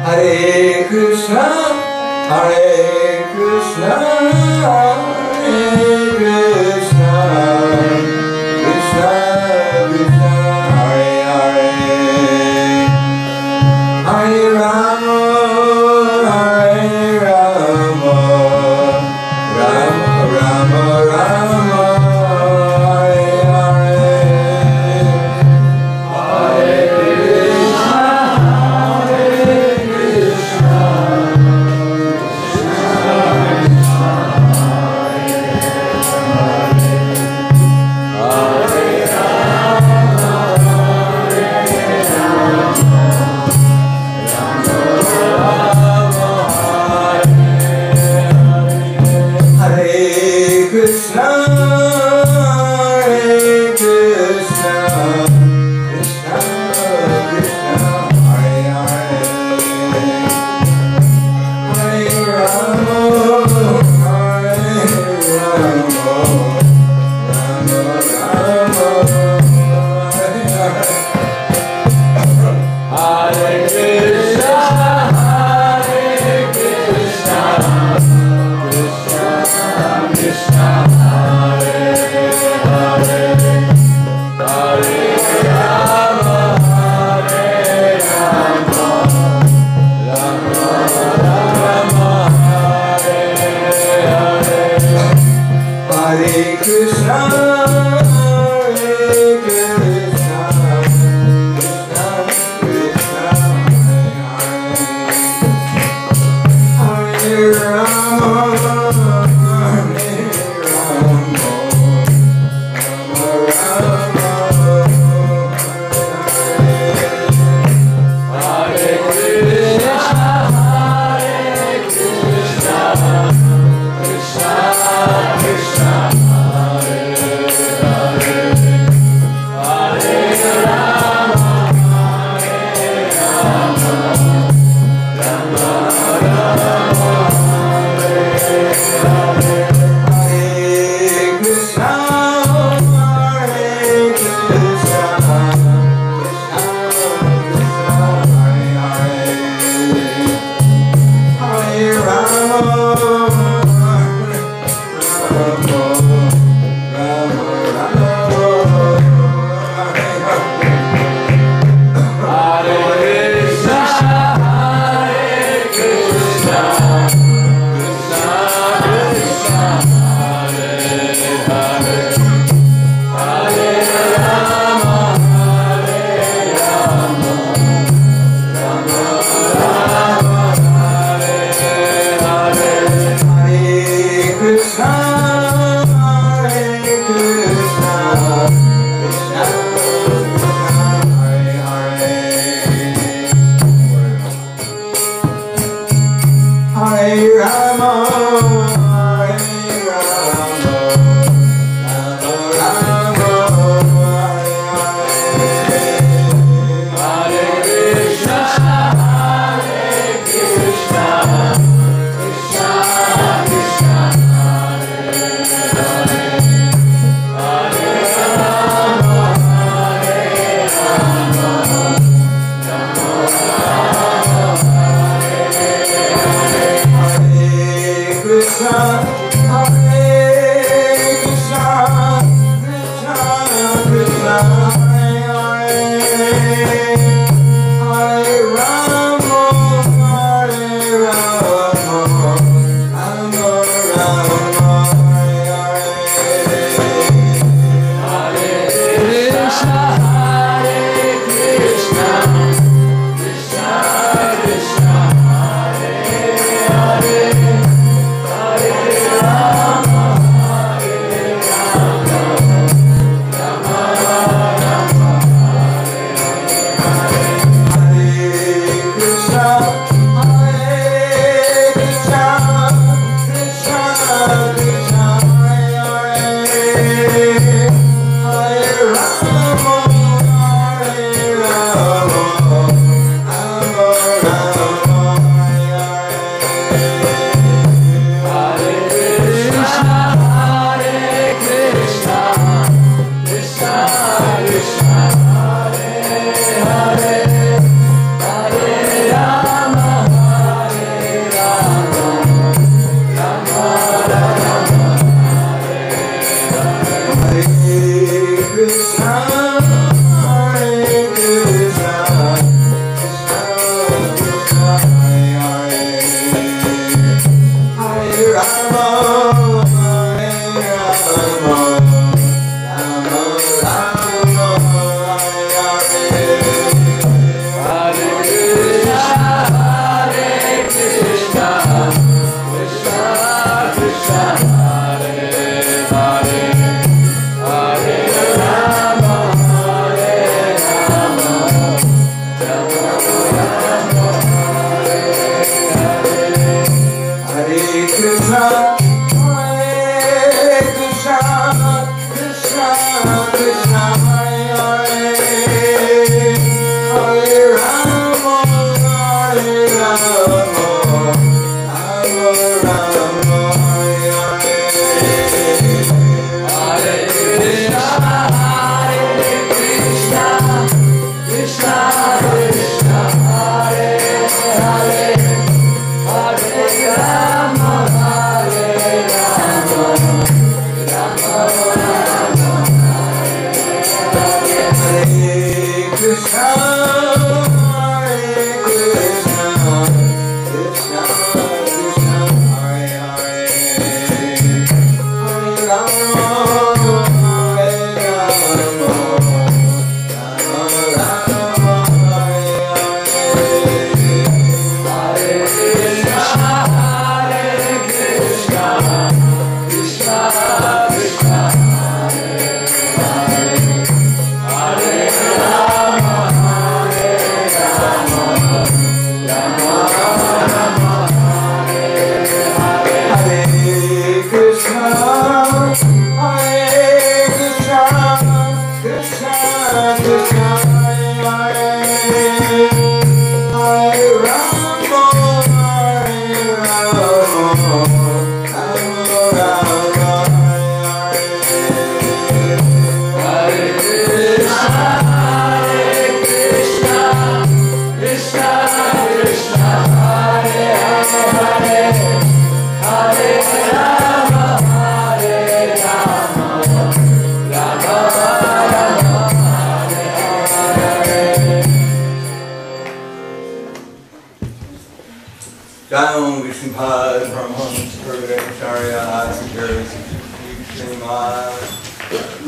Hare Krishna, Hare Krishna, Hare Krishna, Krishna Krishna, Hare Hare, Hare Rama, Hare Rama, Rama Rama Rama, Hare Hare, Hare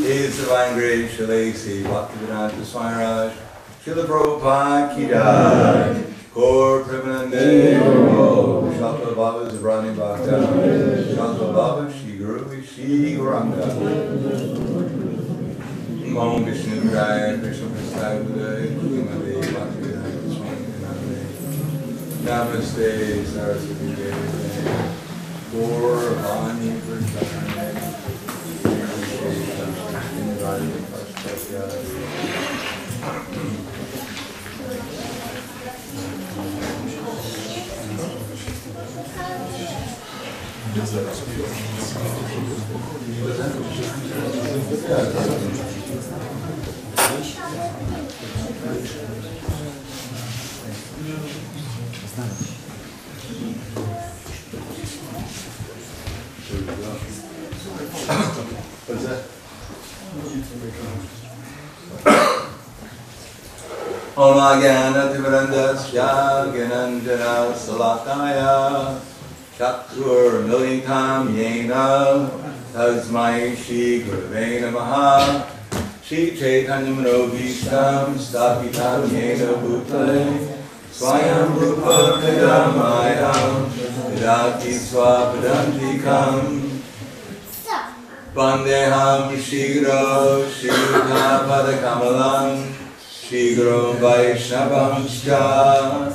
His Divine Grace shall AC, Prahladananda Swami, Srila Prabhupada Ki Jai, Gaur Premanande, Shakla Baba Zabrani Bhakta, Shakla Baba Shri Guru Shri Gauranga. Om Vishnu Padaya, Krishna Prasthaya Buddhaya, Srimati Bhaktivedanta Swami Namaste, Namaste Saraswati Devi, Gaur Vani Prasthaya. What's that? Om Agana Tivarandasya Gananjana Salakaya Chatur Militam Yena Tasmai Shri Gurave Namaha Shri Chaitanya Manobhishtam Stapitam Yena Bhutale Swayam Rupa Vedamayam Vedati Swapadantikam Vandeham Shigro Shigha Padakamalam Shigro Vaishnavam Scha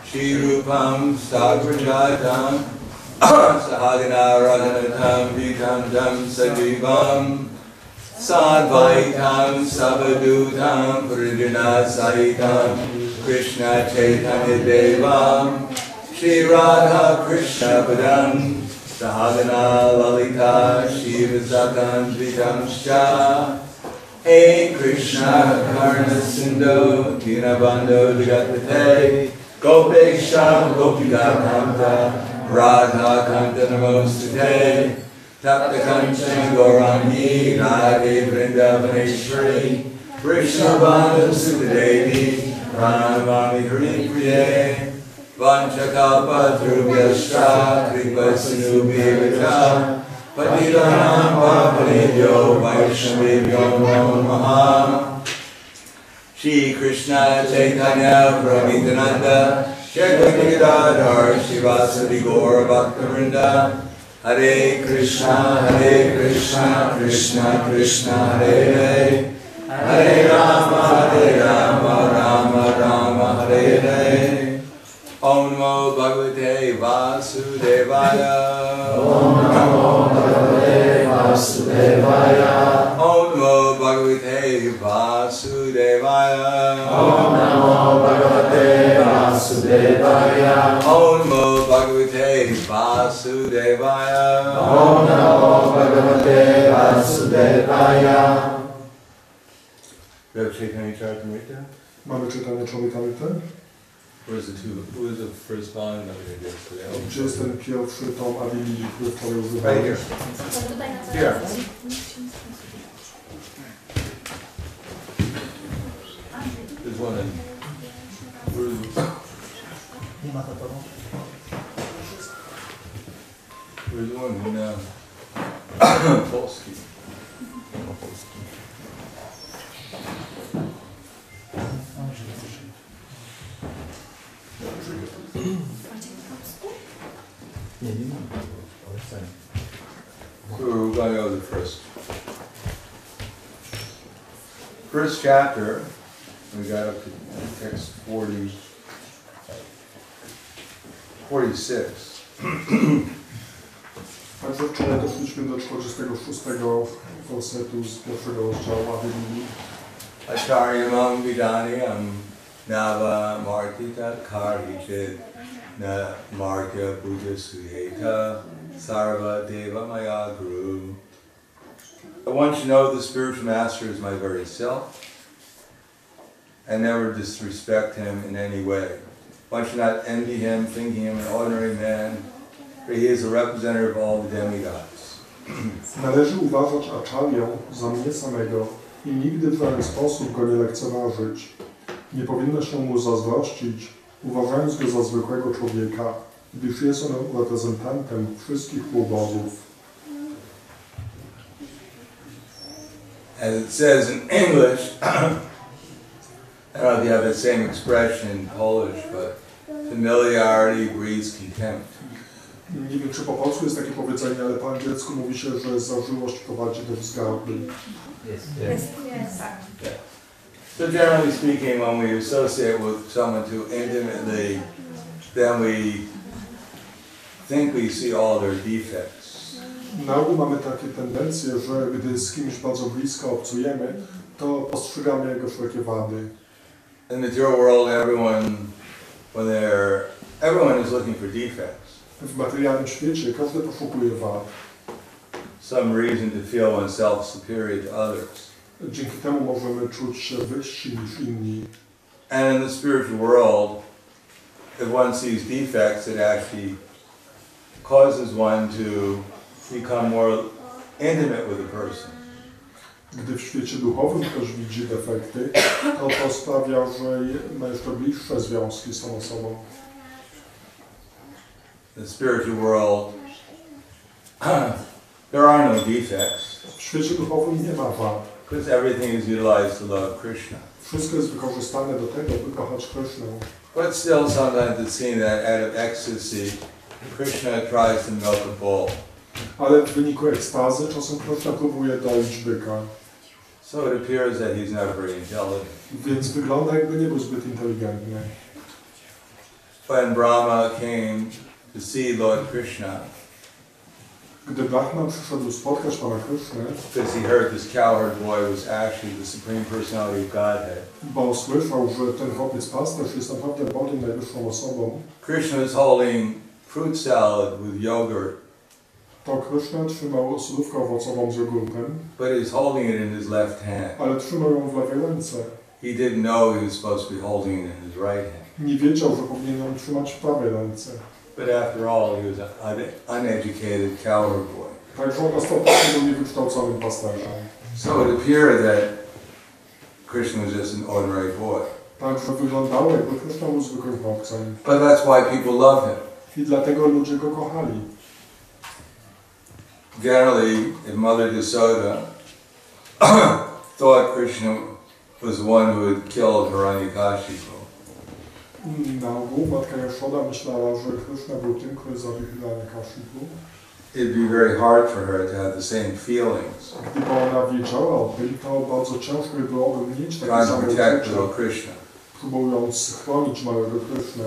Shirupam Sagrajatam Sahagana Radhanatam Vikantam Sajivam Sadvaitam Savadutam Prijana Saitam Krishna Chaitanya Devam Shri Radha Krishna Padam Sahagana Lalita Shiva Sakan Vitamscha Hey Krishna Karna Sindhu Dinabandho Jagatpate Gopesham Gopika Kanta Radha Kanta Namostate Tapta Kanchan Gaurangi Radhe Vrindavaneshwari Krishna Bandha Sukadevi Pranamami Hari Priye Vanchakalpa Drubhyascha Kripa Sinubhivita Patitanam Pavanebhyo Vaishnavebhyo Namo Namaha Shri Krishna Chaitanya Prabhupada Chaitanya Gadadhar Shivasadi Gaur Bhaktivinoda Hare Krishna Krishna Krishna Hare Hare Hare Rama Rama Rama Hare Hare Om Namo Bhagavate Vasudevaya Om Namo Bhagavate Vasudevaya Om Namo Bhagavate Vasudevaya Om Namo Bhagavate Vasudevaya Om Namo Bhagavate Vasudevaya Om Namo Bhagavate Vasudevaya. Do you have Chaitanya Charitamrita? Mamy czytanie Człowieka Myty? Where's the two? Who was the first volume that we did today? Gdzie jest ten pierwszy tom Avilii, który wczoraj Right używamy? here. Here. This Where's one in? Where's one in Polski? So we're going over the first chapter. We got up to text 46. Także wczoraj doszliśmy do 46 wersetu z pierwszego rozdziału Awilinii. Aczarjami vidaniam nava martita karhichit na martya puja suyeta sarva deva maya guru. I want you to know the spiritual master is my very self, and never disrespect him in any way. One should not envy him, thinking him an ordinary man, for he is a representative of all the demigods. Należy uważać aczarję za mnie samego i nigdy w żaden sposób go nie lekceważyć. Nie powinno się mu zazdrościć, uważając go za zwykłego człowieka, gdyż jest on reprezentantem wszystkich półbogów. As it says in English, I don't know if you have the same expression in Polish, but familiarity breeds contempt. Nie wiem, czy po polsku jest takie powiedzenie, ale po angielsku mówi się, że zażyłość prowadzi do wzgardy. Yes. Yeah. So generally speaking, when we associate with someone too intimately, then we think we see all their defects. Na ogół mamy takie tendencje, że gdy z kimś bardzo blisko obcujemy, to postrzegamy jego wszelkie wady. In the material world, everyone is looking for defects. W materialnym świecie każdy poszukuje wad. Some reason to feel oneself superior to others. Dzięki temu możemy czuć się wyżsi niż inni. And in the spiritual world, if one sees defects, it actually causes one to become more intimate with a person. Gdy w świecie duchowym ktoś widzi defekty, to sprawia, że ma jeszcze bliższe związki z tą osobą. In the spiritual world, there are no defects. W świecie duchowym nie ma wad. Because everything is utilized to love Krishna. Wszystko jest wykorzystane do tego, by kochać Krishnę. But still, sometimes it seems that out of ecstasy, Krishna tries to milk a bull. Ale w wyniku ekstazy czasem Krishna próbuje doić byka. So it appears that he's not very intelligent. Więc wygląda, jakby nie był zbyt inteligentny. When Brahma came to see Lord Krishna, Gdy Brahman przyszedł spotkać Pana Krishnę, because he heard this cowherd boy was actually the Supreme Personality of Godhead, bo słyszał, że ten chłopiec pasterz jest naprawdę Bogiem, najwyższą osobą, Krishna was holding fruit salad with yogurt, to Krishna trzymał surówkę owocową z jogurtem, but he's holding it in his left hand. ale trzymał ją w lewej ręce. He didn't know he was supposed to be holding it in his right hand. Nie wiedział, że powinien ją trzymać w prawej ręce. But after all, he was an uneducated cowherd boy. Także on ostatecznie był niewykształconym pasterzem. So it appeared that Krishna was just an ordinary boy. Także wyglądało, jakby Krishna był zwykłym chłopcem. But that's why people love him. I dlatego ludzie go kochali. Generally, if Mother Yasoda thought Krishna was the one who had killed Hiranyakashipu, Na ogół matka Jaszoda myślała, że Krishna był tym, który zabił Hiranyakashipu. it'd be very hard for her to have the same feelings, Gdyby ona wiedziała o tym, to bardzo ciężko byłoby mieć takie trying to same protect uczucia, little Krishna. próbując chronić małego Krishnę.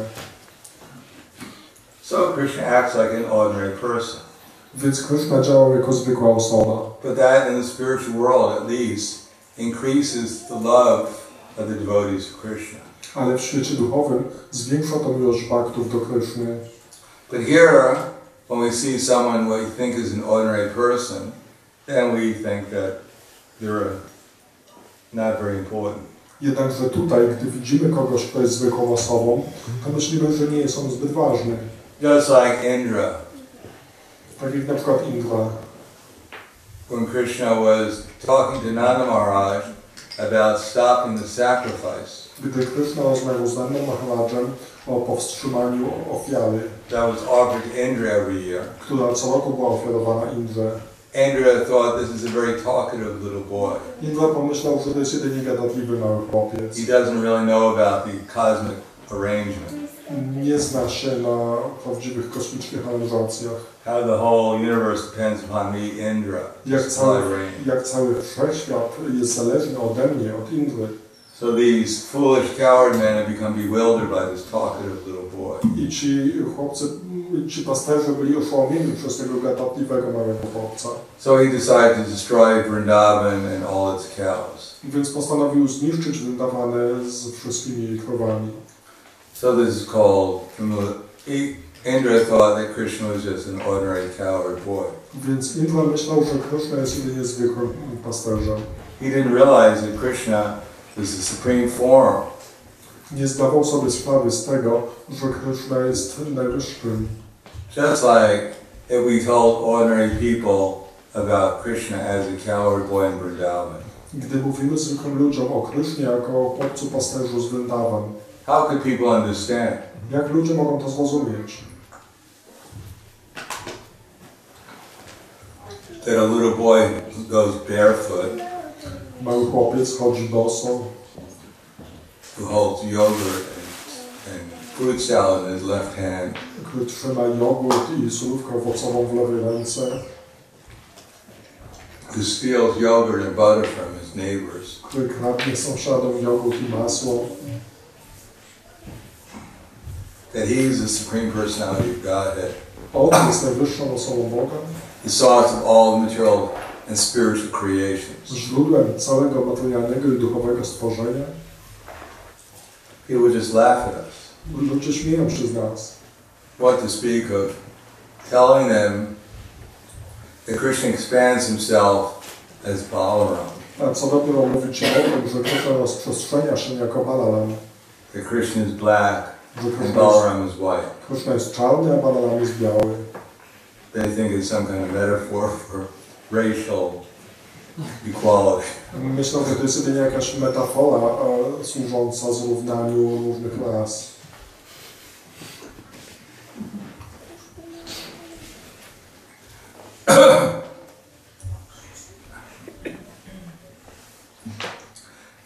So Krishna acts like an ordinary person. Więc Krishna działał jako zwykła osoba. But that in the spiritual world at least increases the love of the devotees of Krishna. Ale w świecie duchowym zwiększa to miłość baktów do Krishny. But here, when we see someone what we think is an ordinary person, then we think that they're not very important. Jednakże tutaj, gdy widzimy kogoś, kto jest zwykłą osobą, to myślimy, że nie jest on zbyt ważny. Just like Indra, Tak jak na przykład Indra. when Krishna was talking to Nanda Maharaj at about stopping the sacrifice, Gdy Krishna rozmawiał z Nandą Maharadżem o powstrzymaniu ofiary, that was offered to Indra every year, która co roku była ofiarowana Indrze, Indra thought this is a very talkative little boy. Indra pomyślał, że to jest jedynie gadatliwy mały chłopiec. He doesn't really know about the cosmic arrangement. Nie zna się na prawdziwych kosmicznych aranżacjach. How the whole universe depends upon me, Indra. Jak cały wszechświat jest zależny ode mnie, od Indry. So these foolish coward men have become bewildered by this talkative little boy. I ci chłopcy, ci pasterze byli oszołomieni przez tego gadatliwego małego chłopca. So he decided to destroy Vrindavan and all its cows. Więc postanowił zniszczyć Vrindavanę z wszystkimi jej krowami. So this is called, Indra thought that Krishna was just an ordinary coward boy. Więc Indra myślał, że Krishna jest jedynie zwykłym pasterzem. He didn't realize that Krishna was the supreme form. Nie zdawał sobie sprawy z tego, że Krishna jest najwyższym. Just like if we told ordinary people about Krishna as a coward boy in Vrindavan. Gdy mówimy zwykłym ludziom o Krishnie jako o chłopcu pasterzu z Vrindavan, how could people understand? Jak ludzie mogą to zrozumieć? That a little boy goes barefoot, Mały chłopiec chodzi boso, who holds yogurt and fruit salad in his left hand, który trzyma jogurt i surówkę owocową w lewej ręce, who steals yogurt and butter from his neighbors, który kradnie sąsiadom jogurt i masło, that he is the supreme personality of Godhead, on jest najwyższą osobą Boga, the source of all material and spiritual creations. źródłem całego materialnego i duchowego stworzenia. People just laugh at us. Ludzie śmieją się z nas. What to speak of telling them that Krishna expands himself as Balaram, A co dopiero mówić o tym, że Krishna rozprzestrzenia się jako Balaram, that Krishna is black że and Balaram is white. Krishna jest czarny, a Balaram jest biały. They think it's some kind of metaphor for racial equality. Myślę, że to jest jedynie jakaś metafora służąca zrównaniu różnych ras.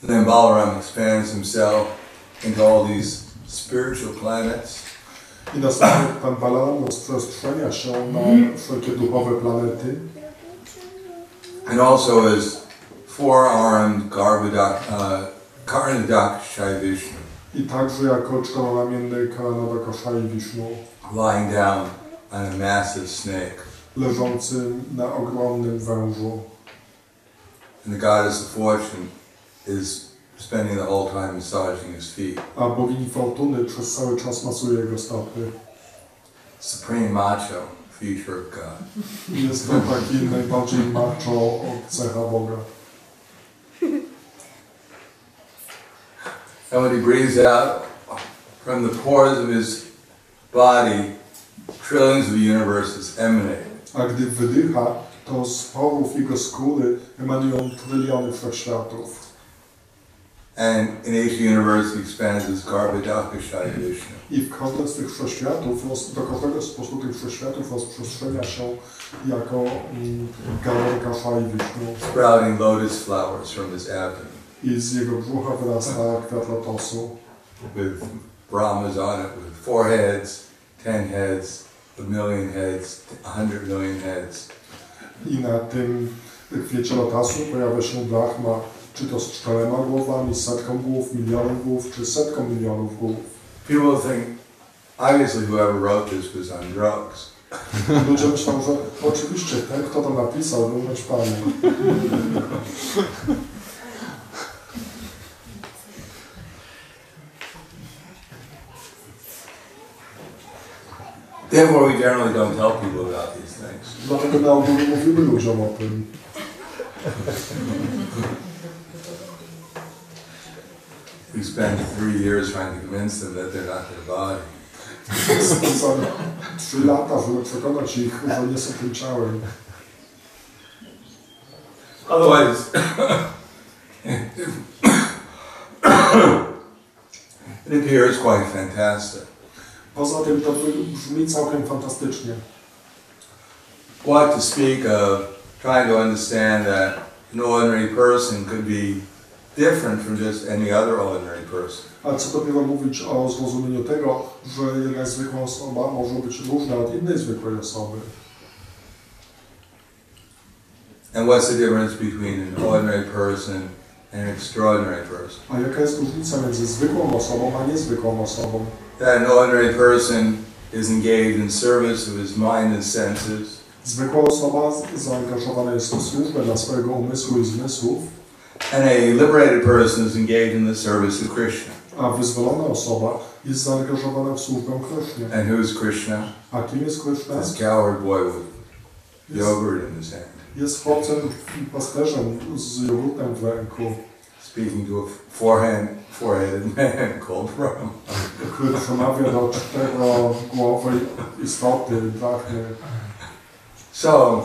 Then Balaram expands himself into all these spiritual planets. I następnie pan Balaram rozprzestrzenia się na wszelkie duchowe planety. And also his four-armed Karnadakshai Vishnu, I także jako czteroramienny Karnadakshai Vishnu, lying down on a massive snake. leżący na ogromnym wężu. And the goddess of fortune is spending the whole time massaging his feet. A bogini fortuny przez cały czas masuje jego stopy. Supreme macho feature of God. Jest to taki najbardziej macho cecha Boga. And when he breathes out from the pores of his body, trillions of universes emanate. A gdy wydycha, to z porów jego skóry emanują tryliony wszechświatów. And in each universe he expands his Garbhodakashai Vishnu. I w każdym z tych wszechświatów, do każdego spośród tych wszechświatów rozprzestrzenia się jako Garbhodakashai Vishnu. Sprouting lotus flowers from his abdomen. I z jego brzucha wyrasta kwiat lotosu. With Brahmas on it, with 4 heads, 10 heads, 1 million heads, 100 million heads. I na tym kwiecie lotosu pojawia się Brahma, czy to z 4 głowami, 100 głów, 1 000 000 głów, czy 100 milionów głów. People think, obviously whoever wrote this was on drugs. Ludzie myślą, że oczywiście ten, kto to napisał, był naćpany. Therefore we generally don't tell people about these things. Dlatego na ogół nie mówimy ludziom o tym. We spend 3 years trying to convince them that they're not their body. Spędzamy 3 lata, żeby przekonać ich, że nie są tym ciałem. Otherwise, It appears quite fantastic. Poza tym to brzmi całkiem fantastycznie. What to speak of trying to understand that an ordinary person could be different from just any other ordinary person. A co dopiero mówić o zrozumieniu tego, że jedna zwykła osoba może być różna od innej zwykłej osoby. And what's the difference between an ordinary person and an extraordinary person? A jaka jest różnica między zwykłą osobą a niezwykłą osobą? That an ordinary person is engaged in service of his mind and senses. Zwykła osoba zaangażowana jest w służbę dla swojego umysłu i zmysłów. And a liberated person is engaged in the service of Krishna. A wyzwolona osoba jest zaangażowana w służbę Krishnie. And who is Krishna? A kim jest Krishna? This coward boy with yogurt in his hand. Jest chłopcem pasterzem z jogurtem w ręku. Speaking to a four-headed man called Brahma. Który przemawia do czterogłowej istoty, Brahmy. So,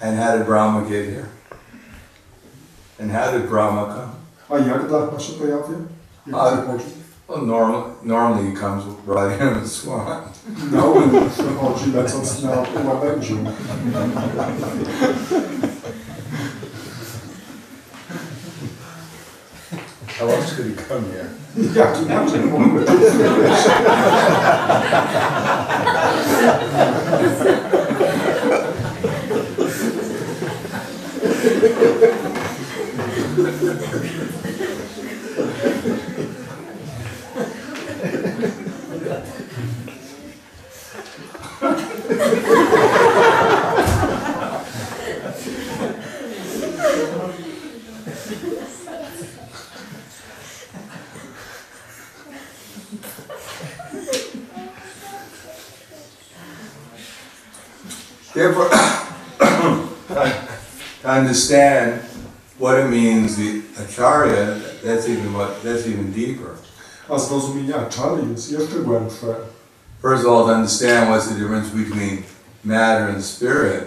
and how did Brahma get here? And how did Brahma come? A jak Brahma się pojawia? Jak przychodzi? Well, normally he comes riding on a swan. No, przychodzi lecąc na łabędziu. How else could he come here? Jak inaczej mógłby to Therefore, to understand what it means, the acharya, that's even deeper. A zrozumienie aczarji jest jeszcze głębsze. First of all, to understand what's the difference between matter and spirit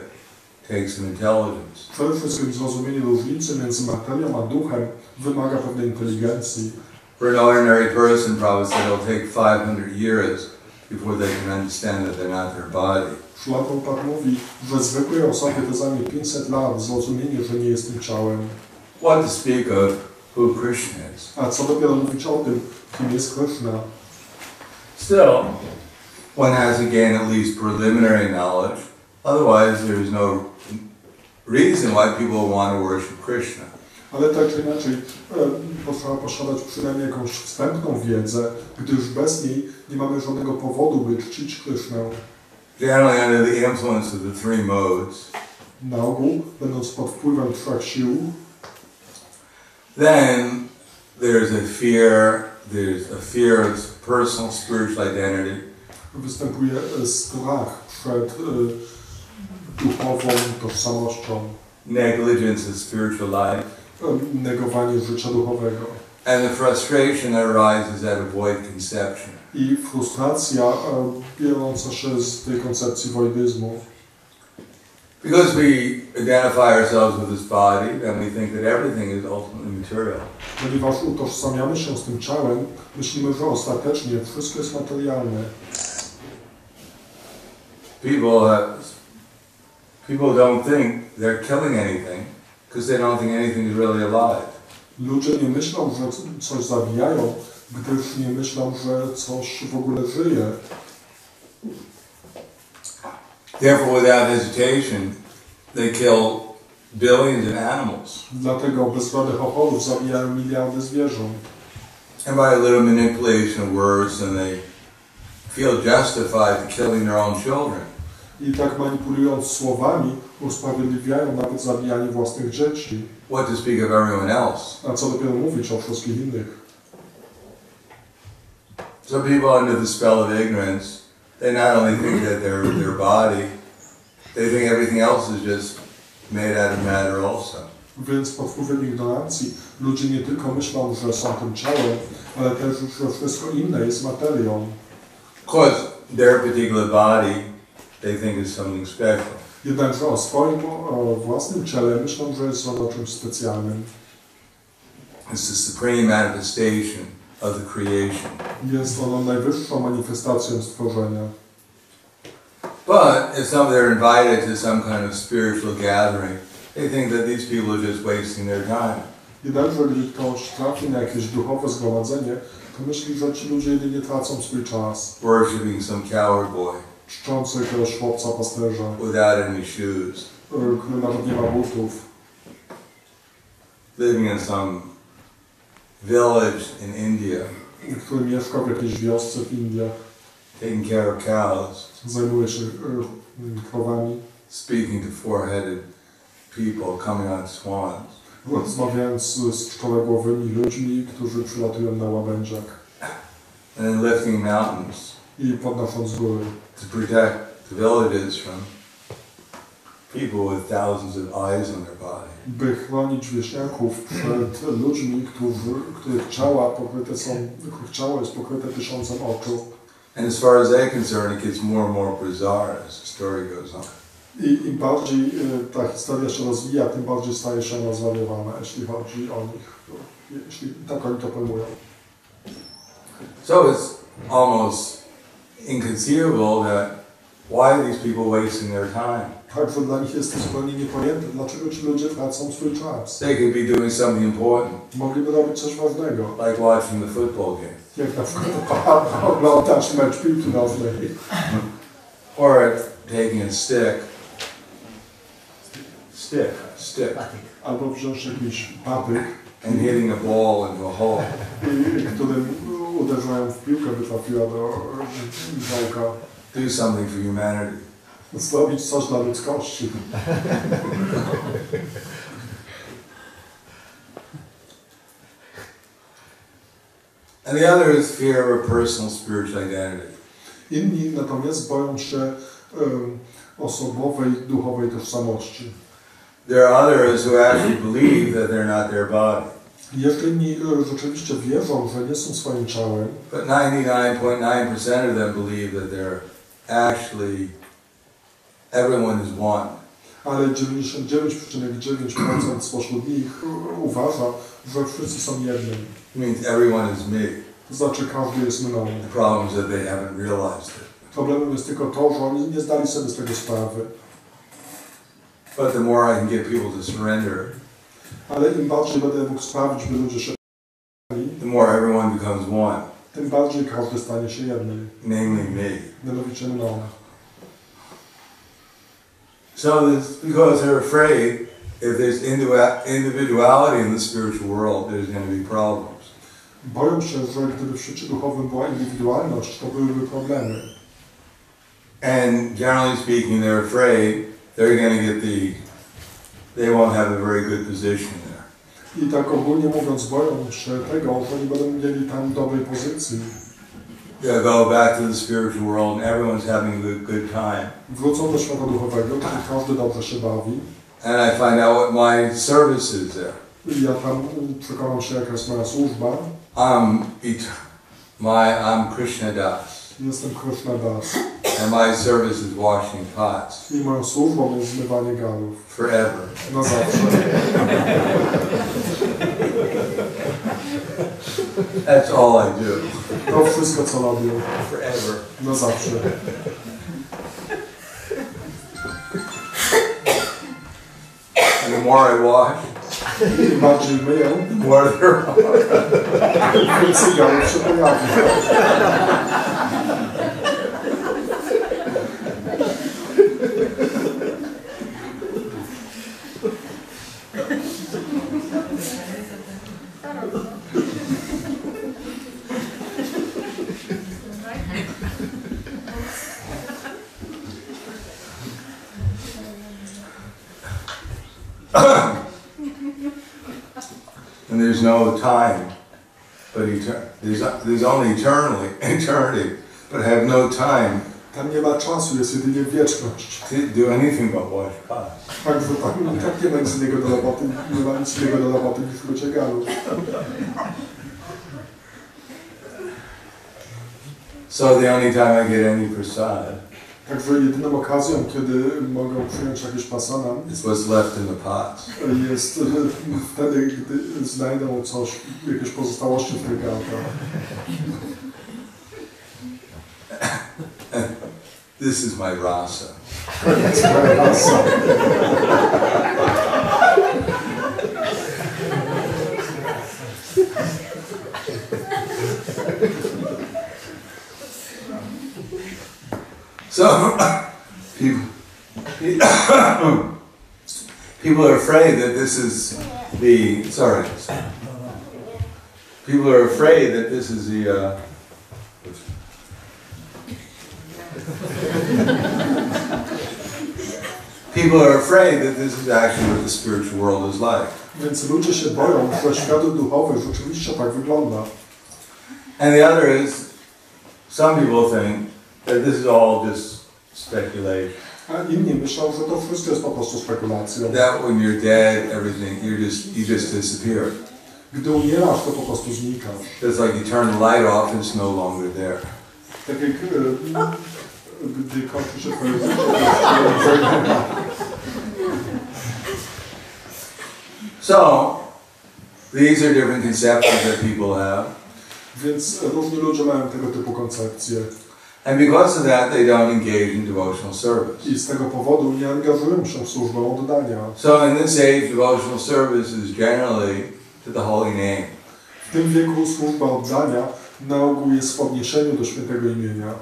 takes some intelligence. Przede wszystkim zrozumienie różnicy między materią a duchem wymaga pewnej inteligencji. For an ordinary person, Prabhupada said it'll take 500 years before they can understand that they're not their body. Prabhupada mówi, że zwykłej osobie to zajmie 500 lat zrozumienie, że nie jest tym ciałem. What to speak of who Krishna is. A co dopiero mówić o tym, kim jest Krishna. Still, one has to gain at least preliminary knowledge. Otherwise, there is no reason why people want to worship Krishna. Ale tak czy inaczej trzeba posiadać przynajmniej jakąś wstępną wiedzę, gdyż bez niej nie mamy żadnego powodu, by czcić Krishnę. Generally under the influence of the three modes. Na ogół, będąc pod wpływem trzech sił, then there's a fear of personal spiritual identity. Występuje strach przed duchową tożsamością. Negligence of spiritual life. Negowanie życia duchowego. And the frustration that arises out of void conception. I frustracja biorąca się z tej koncepcji woidyzmu. Because we identify ourselves with this body, then we think that everything is ultimately material. Ponieważ utożsamiamy się z tym ciałem, myślimy, że ostatecznie wszystko jest materialne. People don't think they're killing anything because they don't think anything is really alive. Ludzie nie myślą, że coś zabijają, gdyż nie myślą, że coś w ogóle żyje. Therefore, without hesitation, they kill billions of animals. Dlatego bez żadnych oporów zabijają miliardy zwierząt. And by a little manipulation of words, then they feel justified to killing their own children. I tak manipulując słowami, usprawiedliwiają nawet zabijanie własnych dzieci. What to speak of everyone else? A co dopiero mówić o wszystkich innych. Some people under the spell of ignorance, they not only think that they're their body, they think everything else is just made out of matter also. Więc pod wpływem ignorancji ludzie nie tylko myślą, że są tym ciałem, ale też, że wszystko inne jest materią. Of course, their particular body, they think is something special. Jednakże o swoim własnym ciele myślą, że jest ono czymś specjalnym. It's the supreme manifestation of the creation. Jest ono najwyższą manifestacją stworzenia. But if they're invited to some kind of spiritual gathering, they think that these people are just wasting their time. Jednakże gdy ktoś trafi na jakieś duchowe zgromadzenie, to myśli, że ci ludzie jedynie tracą swój czas. Worshipping some coward boy. Czczący jakiegoś chłopca pasterza. Without any shoes. Który nawet nie ma butów. Living in some village in India. Który mieszka w jakiejś wiosce w Indiach. Taking care of cows. Zajmuje się krowami. Speaking to four-headed people coming on swans. Rozmawiając z czworogłowymi ludźmi, którzy przylatują na łabędziach. And then lifting mountains. I podnosząc góry. To protect the villages from people with thousands of eyes on their body. By chronić wieśniaków przed ludźmi, których ciało jest pokryte 1000 oczu. And as far as they're concerned, it gets more and more bizarre as the story goes on. I im bardziej ta historia się rozwija, tym bardziej staje się ona zwariowana, jeśli chodzi o nich, jeśli tak oni to pojmują. So it's almost inconceivable that why are these people wasting their time? Także dla nich jest to zupełnie niepojęte, dlaczego ci ludzie tracą swój czas. They could be doing something important. Mogliby robić coś ważnego. Like watching the football game. Jak na przykład oglądać mecz piłki nożnej. Or taking a stick. Albo wziąć jakiś patyk. And hitting a ball into a hole. Którym uderzają w piłkę, by trafiła do działka. Do something for humanity. Zrobić coś dla ludzkości. And the other is fear of a personal spiritual identity. Inni natomiast boją się osobowej, duchowej tożsamości. There are others who actually believe that they're not their body. Jeszcze inni rzeczywiście wierzą, że nie są swoim ciałem. But 99.9% of them believe that they're actually everyone is one. Ale 99,9% spośród nich uważa, że wszyscy są jednym. It means everyone is me. To znaczy każdy jest mną. The problem is that they haven't realized it. Problemem jest tylko to, że oni nie zdali sobie z tego sprawy. But the more I can get people to surrender, ale im bardziej będę mógł sprawić, by ludzie się the more everyone becomes one. Tym bardziej każdy stanie się jednym. Namely me. Mianowicie mną. So this, because they're afraid if there's individuality in the spiritual world, there's going to be problems. Boją się, że gdyby w świecie duchowym była indywidualność, to byłyby problemy. And generally speaking, they're afraid they're going to get they won't have a very good position there. I tak ogólnie mówiąc, boją się tego, że nie będą mieli tam dobrej pozycji. They'll go back to the spiritual world and everyone's having a good time. Wrócą do świata duchowego, gdzie każdy dobrze się bawi. And I find out what my service is there. I ja tam przekonam się, jaka jest moja służba. I'm Krishna Das. Jestem Krishna Das. And my service is washing pots. I moją służbą jest zmywanie garów. Forever. Na zawsze. That's all I do. To wszystko, co robię. Forever. Na zawsze. And the more I wash, im bardziej myję, the more there are. więcej garów się pojawi. And there's no time, but there's only eternity, but I have no time Tam nie ma czasu, jest jedynie wieczność. to do anything but wash pots. Także tam tak nie ma nic innego do roboty, nie ma nic innego do roboty niż mycie garów. So the only time I get any prasad Także jedyną okazją, kiedy mogą przyjąć jakieś pasanam, is what's left in the pots. jest wtedy, gdy znajdą coś, jakieś pozostałości w tych garnkach. This is my rasa. That's my rasa. So, people are afraid that this is the, sorry, people are afraid that this is the, people are afraid that this is actually what the spiritual world is like. Więc ludzie się boją, że świat duchowy rzeczywiście tak wygląda. And the other is, some people think that this is all just speculation. A inni myślą, że to wszystko jest po prostu spekulacją. That when you're dead, everything, you just disappear. Gdy umierasz, to po prostu znikasz. It's like you turn the light off and it's no longer there. Tak jak gdy kończy się twoje życie, to jest So, these are different conceptions that people have. Więc różni ludzie mają tego typu koncepcje. And because of that, they don't engage in devotional service. I z tego powodu nie angażują się w służbę oddania. So in this age, devotional service is generally to the holy name. W tym wieku służba oddania na ogół jest w odniesieniu do świętego imienia.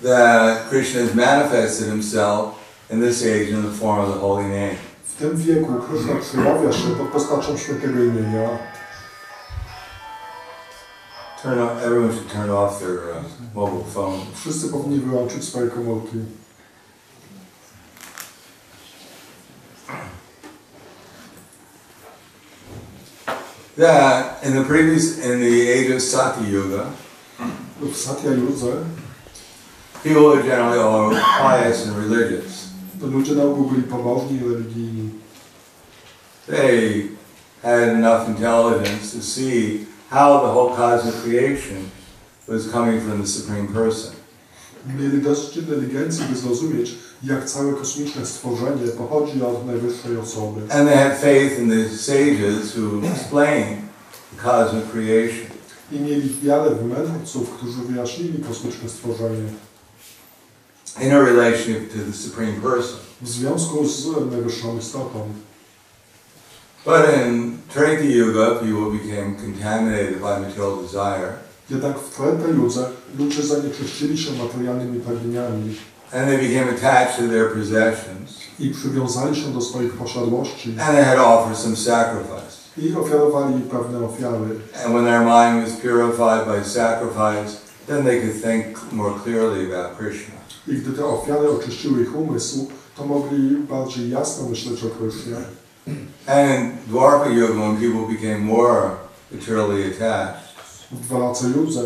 That Krishna has manifested himself in this age in the form of the holy name. W tym wieku Krishna przejawia się pod postacią świętego imienia. Everyone should turn off their mobile phone. Wszyscy powinni wyłączyć swoje komórki. That in the age of Satya Yuga, W Satya Yudze people are generally all pious and religious. ludzie na ogół byli pobożni i religijni. They had enough intelligence to see how the whole cosmic creation was coming from the Supreme Person. Mieli dość inteligencji, by zrozumieć, jak całe kosmiczne stworzenie pochodzi od najwyższej osoby. And they had faith in the sages who explained the cosmic creation. I mieli wiarę w mędrców, którzy wyjaśnili kosmiczne stworzenie. In a relationship to the Supreme Person. W związku z najwyższą istotą. But in Treta Yuga, people became contaminated by material desire. Jednak w Treta Yudze ludzie zanieczyścili się materialnymi pragnieniami. And they became attached to their possessions. I przywiązali się do swoich posiadłości. And they had to offer some sacrifice. I ofiarowali pewne ofiary. And when their mind was purified by sacrifice, then they could think more clearly about Krishna. I gdy te ofiary oczyściły ich umysł, to mogli bardziej jasno myśleć o Krysznie. And in Dwarka Yuga, when people became more materially attached, W Dwarce Yudze,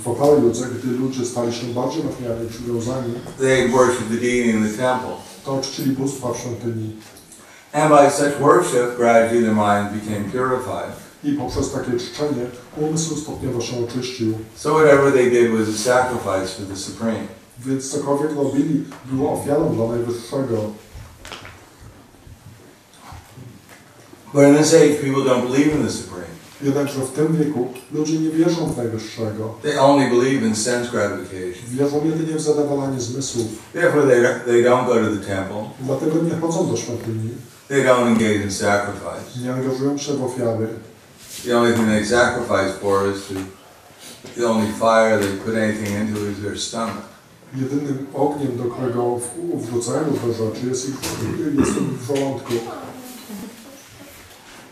w Opale Yudze, gdy ludzie stali się bardziej materialnie przywiązani, they worshipped the deity in the temple. to czcili bóstwa w świątyni. And by such worship, gradually their minds became purified. I poprzez takie czczenie umysł stopniowo się oczyścił. So whatever they did was a sacrifice for the Supreme. Więc cokolwiek robili, było ofiarą dla Najwyższego. But in this age, people don't believe in the Supreme. Jednakże w tym wieku ludzie nie wierzą w Najwyższego. They only believe in sense gratification. Wierzą jedynie w zadowalanie zmysłów. Therefore, they don't go to the temple. Dlatego nie chodzą do świątyni. They don't engage in sacrifice. Nie angażują się w ofiary. The only thing they sacrifice for is the only fire they put anything into is their stomach. Jedynym ogniem, do którego wrzucają te rzeczy, jest w żołądku.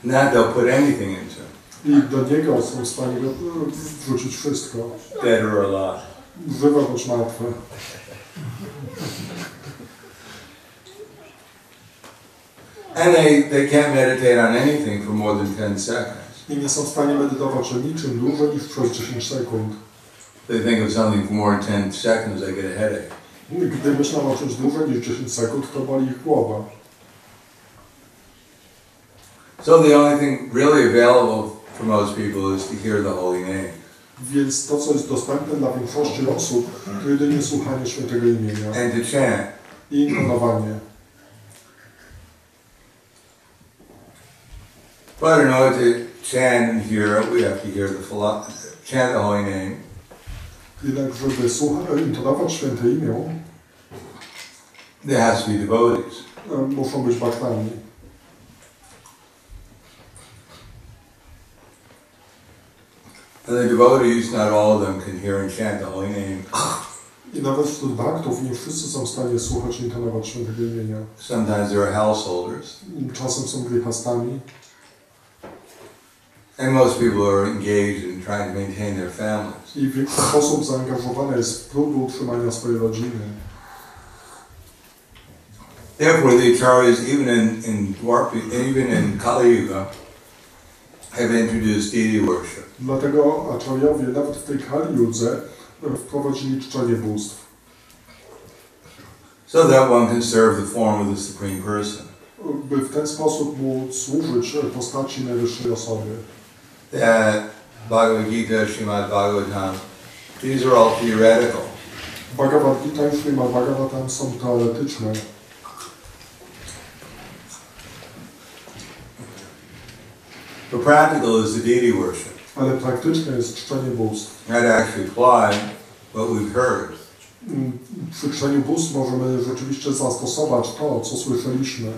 And that they'll put anything into. I do niego są w stanie wrzucić wszystko. Dead or alive. Żywe bądź martwe. And they can't meditate on anything for more than 10 seconds. I nie są w stanie medytować o niczym dłużej niż przez 10 sekund. They think of something for more than 10 seconds, they get a headache. Gdy myślą o czymś dłużej niż 10 sekund, to boli ich głowa. So the only thing really available for most people is to hear the holy name. Więc to, co jest dostępne dla większości osób, to jedynie słuchanie świętego imienia and to chant. i intonowanie. But in order to chant and hear, we have to hear chant the holy name. Jednak, żeby intonować święte imię, There has to be devotees. muszą być baktami. And the devotees, not all of them can hear and chant the holy name. I nawet wśród baktów nie wszyscy są w stanie słuchać i intonować świętego imienia. Sometimes they are householders. Czasem są grzechastami. And most people are engaged in trying to maintain their families. I większość osób zaangażowana jest w próbę utrzymania swojej rodziny. Therefore, the acharyas, even in Kali Yuga, have introduced deity worship. Dlatego aczarjowie nawet w tej Kali Judze wprowadzili czczenie bóstw. So that one can serve the form of the Supreme Person. By w ten sposób móc służyć postaci najwyższej osoby. That Bhagavad Gita, Srimad Bhagavatam, these are all theoretical. Bhagavad Gita i Srimad Bhagavatam są teoretyczne. But practical is the deity worship. Ale praktyczne jest czczenie bóstw. That actually apply what we've heard. Przy czczeniu bóstw możemy rzeczywiście zastosować to, co słyszeliśmy.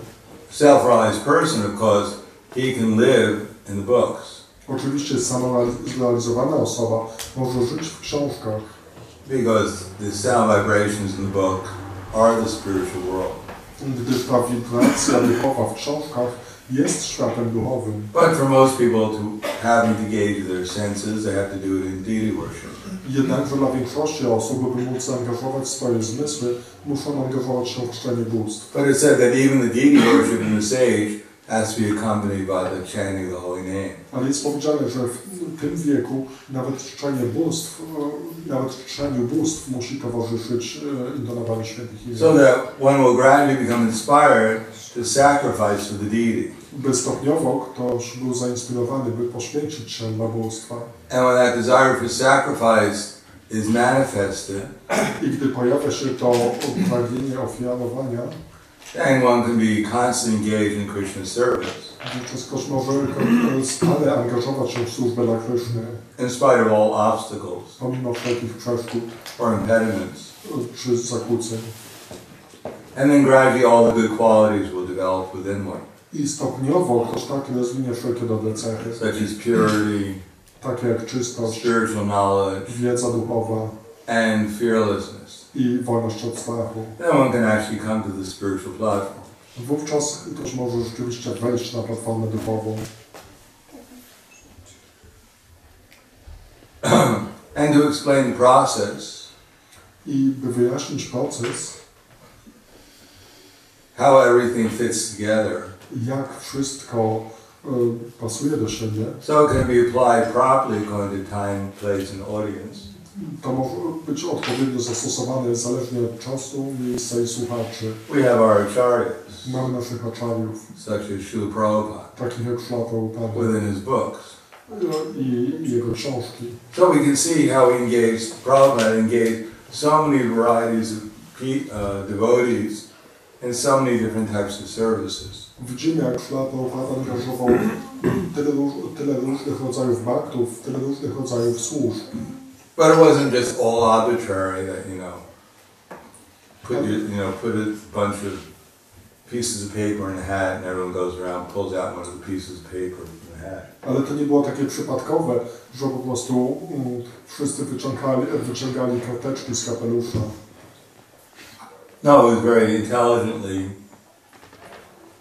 Self-realized person, of course, he can live in the books. Oczywiście samorealizowana osoba może żyć w książkach. Because the sound vibrations in the book are the spiritual world. Gdyż ta wibracja duchowa w książkach jest światem duchowym. But for most people to have to engage their senses, they have to do it in deity worship. Jednakże dla większości osób, by móc zaangażować swoje zmysły, muszą angażować się w czczenie bóstw. But it said that even the deity worship in the sage has to be accompanied by the chanting of the holy name. Ale jest powiedziane, że w tym wieku nawet czczeniu bóstw musi towarzyszyć intonowaniu świętych imion. So that one will gradually become inspired to sacrifice to the deity. By stopniowo ktoś był zainspirowany, by poświęcić się dla bóstwa. And when that desire for sacrifice is manifested, I gdy pojawia się to pragnienie ofiarowania, then one can be constantly engaged in Krishna's service. wówczas ktoś może stale angażować się w służbę dla Kryszny, In spite of all obstacles pomimo wszelkich przeszkód or impediments. czy zakłóceń. And then gradually all the good qualities will develop within one, I stopniowo ktoś tak rozwinie wszelkie dobre cechy, such as purity, takie jak czystość, spiritual knowledge, wiedza duchowa and fearlessness. i wolność od strachu. Then one can actually come to the spiritual platform. Wówczas ktoś może rzeczywiście wejść na platformę duchową. And to explain the process, I by wyjaśnić proces, how everything fits together, jak wszystko pasuje do siebie, so it can be applied properly according to time, place, and audience. to może być odpowiednio zastosowane zależnie od czasu, miejsca i słuchaczy. We have our acharyas, Mamy naszych aczarjów, such as Srila Prabhupada, takich jak Śrila Prabhupada within his books. i jego książki. So we can see how he engaged, Prabhupada engaged so many varieties of devotees in so many different types of services. Widzimy, jak Śrila Prabhupada angażował tyle różnych rodzajów baktów, tyle różnych rodzajów służb. But it wasn't just all arbitrary that, put a bunch of pieces of paper in a hat and everyone goes around, pulls out one of the pieces of paper from the hat. Ale to nie było takie przypadkowe, że po prostu wszyscy wyciągali karteczki z kapelusza. No, it was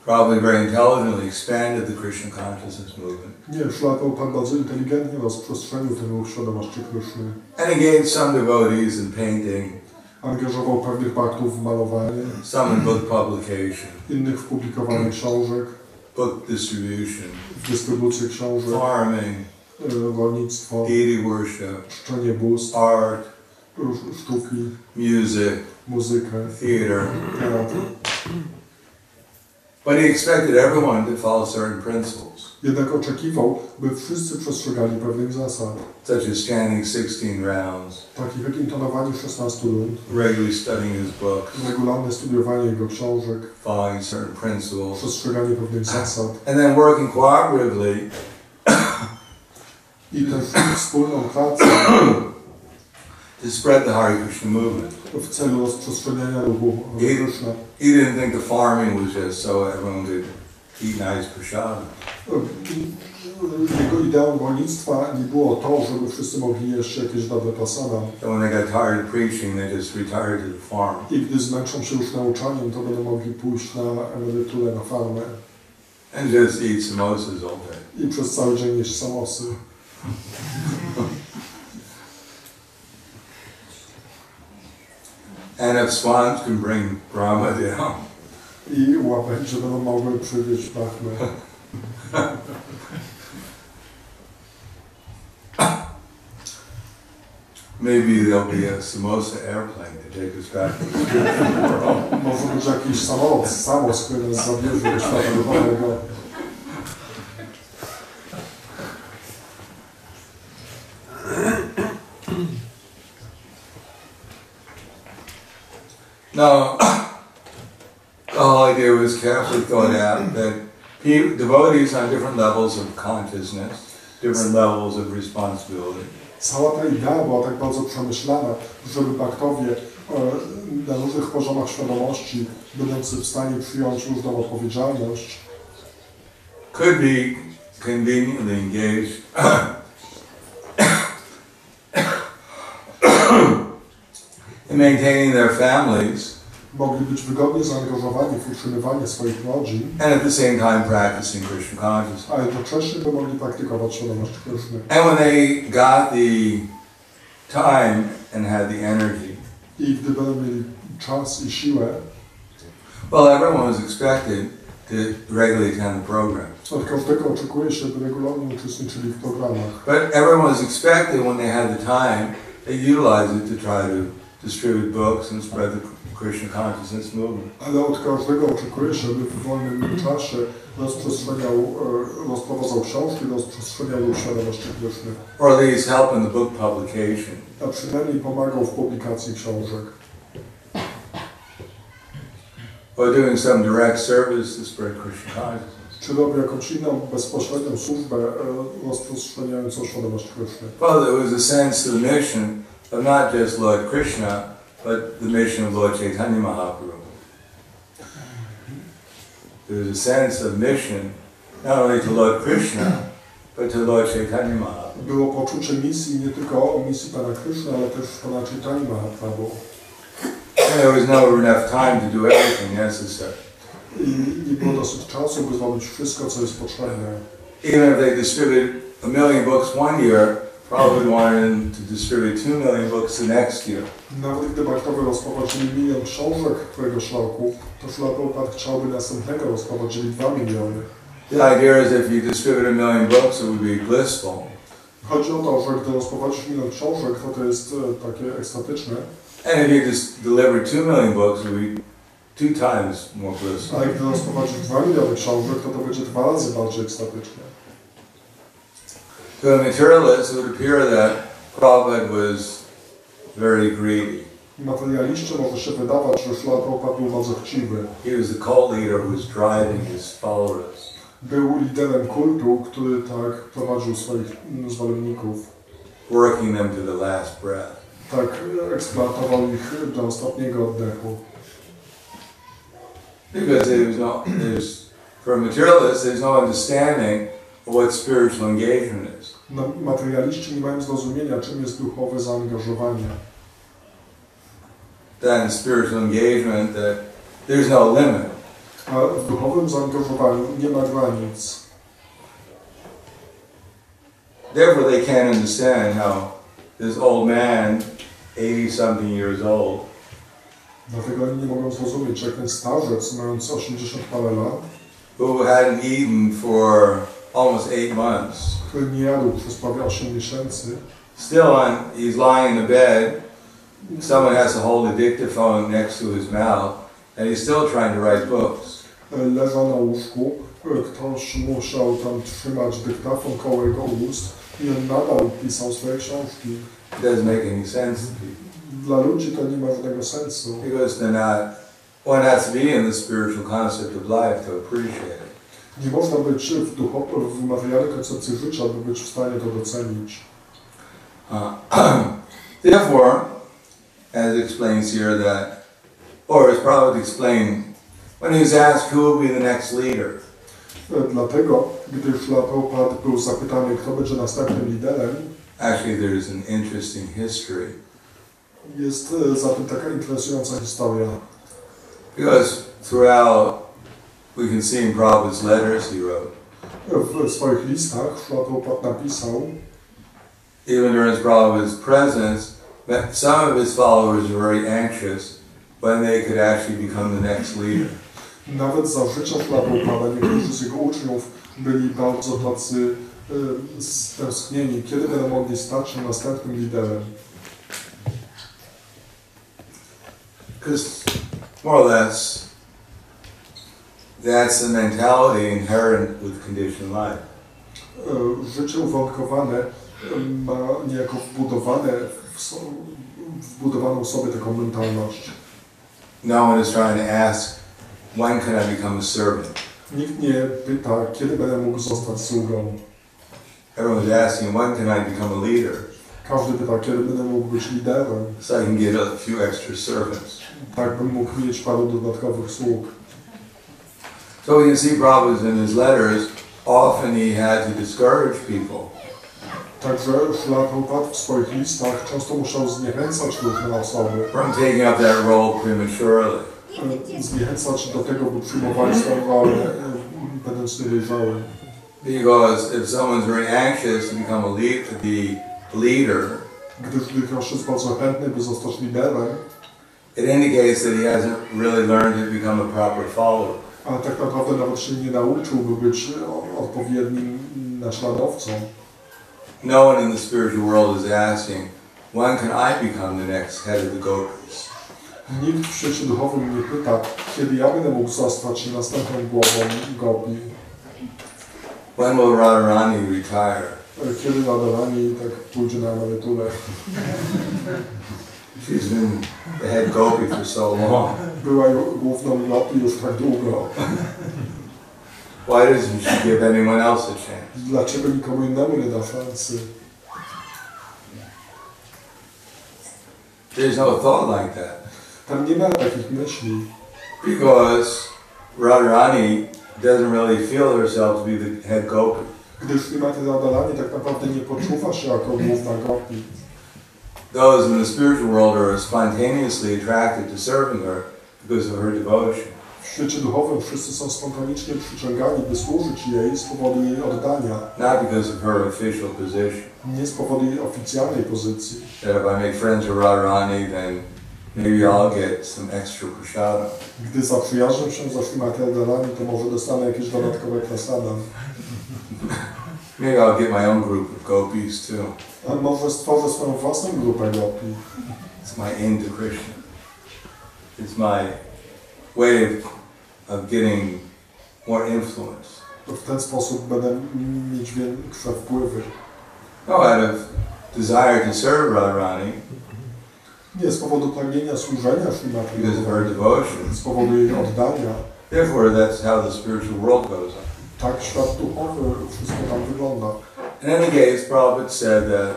probably very intelligently expanded the Krishna consciousness movement. Nie, Śrila Prabhupada bardzo inteligentnie rozprzestrzenił ten ruch świadomości Kryszny. And engaged some devotees in painting, Angażował pewnych baktów w malowanie, some in book publication, innych w publikowanie książek, book distribution, w dystrybucję książek, farming, rolnictwo, deity worship, czczenie bóstw, art, sztuki, music, muzykę, theater. teatr. But he expected everyone to follow certain principles, Jednak oczekiwał, by wszyscy przestrzegali pewnych zasad, such as chanting 16 rounds, takich jak intonowanie 16 rund, regularly studying his books, regularne studiowanie jego książek, following certain principles, przestrzeganie pewnych zasad and then working cooperatively i też wspólną pracę to spread the Hare Krishna movement. w celu rozprzestrzeniania ruchu Hare Krishna. He didn't think the farming was just so everyone could eat nice prasad. Jego ideą rolnictwa nie było to, żeby wszyscy mogli jeść jakieś dobre prasada. And when they got tired of preaching, they just retired to the farm. I gdy zmęczą się już nauczaniem, to będą mogli pójść na emeryturę, na farmę And just eat samosas all day. i przez cały dzień jeść samosy. And if swans can bring Brahma down, I łabędzie będą mogły przywieźć Brahmę. maybe there'll be a samosa airplane to take us back to the spiritual world. Może być jakiś samolot, który nas zabierze do świata duchowego. No, the whole idea was carefully thought out that devotees on different levels of consciousness, different levels of responsibility, Cała ta idea była tak bardzo przemyślana, żeby baktowie na różnych poziomach świadomości, będący w stanie przyjąć różną odpowiedzialność, could be conveniently engaged in maintaining their families mogli być wygodnie zaangażowani w utrzymywanie swoich rodzin, and at the same time practicing Krishna consciousness. a jednocześnie by mogli praktykować świadomość Kryszny. And when they got the time and had the energy, I gdy będą mieli czas i siłę, well, everyone was expected to regularly attend the program. od każdego oczekuje się, by regularnie uczestniczyli w programach. But everyone was expected when they had the time, they utilized it to try to distribute books and spread the Krishna consciousness movement. Ale od każdego oczekuje się, by w wolnym czasie rozprowadzał książki, rozprzestrzeniał świadomości Kryszny. Or at least help in the book publication. A przynajmniej pomagał w publikacji książek. Or doing some direct service to spread Krishna consciousness. Czy robił jakąś inną bezpośrednią służbę rozprzestrzeniającą świadomość Kryszny. Well, there was a sense to the mission of not just Lord Krishna, but the mission of Lord Chaitanya Mahaprabhu. There was a sense of mission not only to Lord Krishna, but to Lord Chaitanya Mahaprabhu. Było poczucie misji nie tylko o misji Pana Kryszny, ale też Pana Chaitanya Mahaprabhu. And there was never enough time to do everything necessary. I nie było dosyć czasu, by zrobić wszystko, co jest potrzebne. Even if they distributed 1 million books one year, probably wanted to distribute 2 million books the next year. Nawet gdy baktowie rozprowadzili 1 milion książek któregoś roku, to Prabhupada chciałby następnego rozprowadzili 2 miliony. The idea is if you distribute 1 million books, it would be blissful. Chodzi o to, że gdy rozprowadzisz 1 milion książek, to jest takie ekstatyczne. And if you just deliver 2 million books, it would be 2 times more blissful. A gdy rozprowadzisz 2 miliony książek, to będzie 2 razy bardziej ekstatyczne. To a materialist, it would appear that Prabhupada was very greedy. Materialiście może się wydawać, że Prabhupada był bardzo chciwy. He was the cult leader who was driving his followers. Był liderem kultu, który tak prowadził swoich zwolenników. Working them to the last breath. Tak eksploatował ich do ostatniego oddechu. Because for a materialist, there's no understanding of what spiritual engagement is. Materialiści nie mają zrozumienia, czym jest duchowe zaangażowanie. That in spiritual engagement, that there's no limit. A w duchowym zaangażowaniu nie ma granic. Therefore, they can't understand how this old man, 80-something years old, Dlatego oni nie mogą zrozumieć, jak ten starzec, mając 80 parę lat, who hadn't eaten for almost 8 months, który nie jadł przez prawie 8 miesięcy, he's lying in the bed, someone has to hold a dictaphone next to his mouth, and he's still trying to write books. leżał na łóżku, ktoś musiał tam trzymać dyktafon koło jego ust i on nadal pisał swoje książki. It doesn't make any sense to people. Dla ludzi to nie ma żadnego sensu. Because they're not, one has to be in the spiritual concept of life to appreciate it. Nie można być w materialnej koncepcji życia, by być w stanie to docenić. Therefore, as it explains here that, or as Prabhupada explained, when he was asked who will be the next leader, Dlatego, gdy Prabhupada był zapytany, kto będzie następnym liderem, actually there's an interesting history. jest za tym taka interesująca historia. Because throughout, we can see in Prabhupada's letters he wrote, W swoich listach Prabhupada napisał, even during Prabhupada's presence, that some of his followers were very anxious when they could actually become the next leader. nawet za życia Prabhupada niektórzy z jego uczniów byli bardzo tacy stęsknieni, kiedy będą mogli stać się następnym liderem. Because more or less, that's the mentality inherent with conditioned life. Życie uwarunkowane ma niejako wbudowaną w sobie taką mentalność. No one is trying to ask, when can I become a servant? Nikt nie pyta, kiedy będę mógł zostać sługą. Everyone's asking, when can I become a leader? Każdy pyta, kiedy będę mógł być liderem, So I can get a few extra servants. tak bym mógł mieć paru dodatkowych sług. So we can see Prabhupada in his letters, often he had to discourage people. Także Prabhupada w swoich listach często musiał zniechęcać różne osoby. From taking up that role prematurely. Zniechęcać do tego, by przyjmowali swoją rolę, będąc niedojrzałym. Because if someone's very anxious to become a leader, Gdy ktoś jest bardzo chętny, by zostać liderem, it indicates that he hasn't really learned to become a proper follower. ale tak naprawdę nawet się nie nauczył, by być odpowiednim naśladowcą. No one in the spiritual world is asking, when can I become the next head of the gopis? Nikt w świecie duchowym nie pyta, kiedy ja będę mógł zostać następną głową gopi. When will Radharani retire? Kiedy Radharani tak pójdzie na emeryturę. She's been the head gopi for so long. Była główną gopi już tak długo. Why doesn't she give anyone else a chance? Dlaczego nikomu innemu nie da szansy? There's no thought like that. Tam nie ma takich myśli. Because Radharani doesn't really feel herself to be the head gopi. Gdyż Srimati Radharani tak naprawdę nie poczuwa się jako główna gopi. Those in the spiritual world are spontaneously attracted to serving her because of her devotion. W świecie duchowym wszyscy są spontanicznie przyciągani, by służyć jej z powodu jej oddania. Not because of her official position. Nie z powodu jej oficjalnej pozycji. That if I make friends with Radharani, then maybe I'll get some extra prasada. Gdy zaprzyjaźnię się ze Srimati Radharani, to może dostanę jakieś dodatkowe prasada. Maybe I'll get my own group of gopis too. A może stworzę swoją własną grupę gopi. It's my aim to Krishna. It's my way of getting more influence. To w ten sposób będę mieć większe wpływy. No, out of desire to serve Radharani. Nie z powodu pragnienia służenia Srimati Because of her devotion. z powodu jej oddania. Therefore, that's how the spiritual world goes on. Tak świat duchowy, wszystko tam wygląda. In any case, Prabhupada said that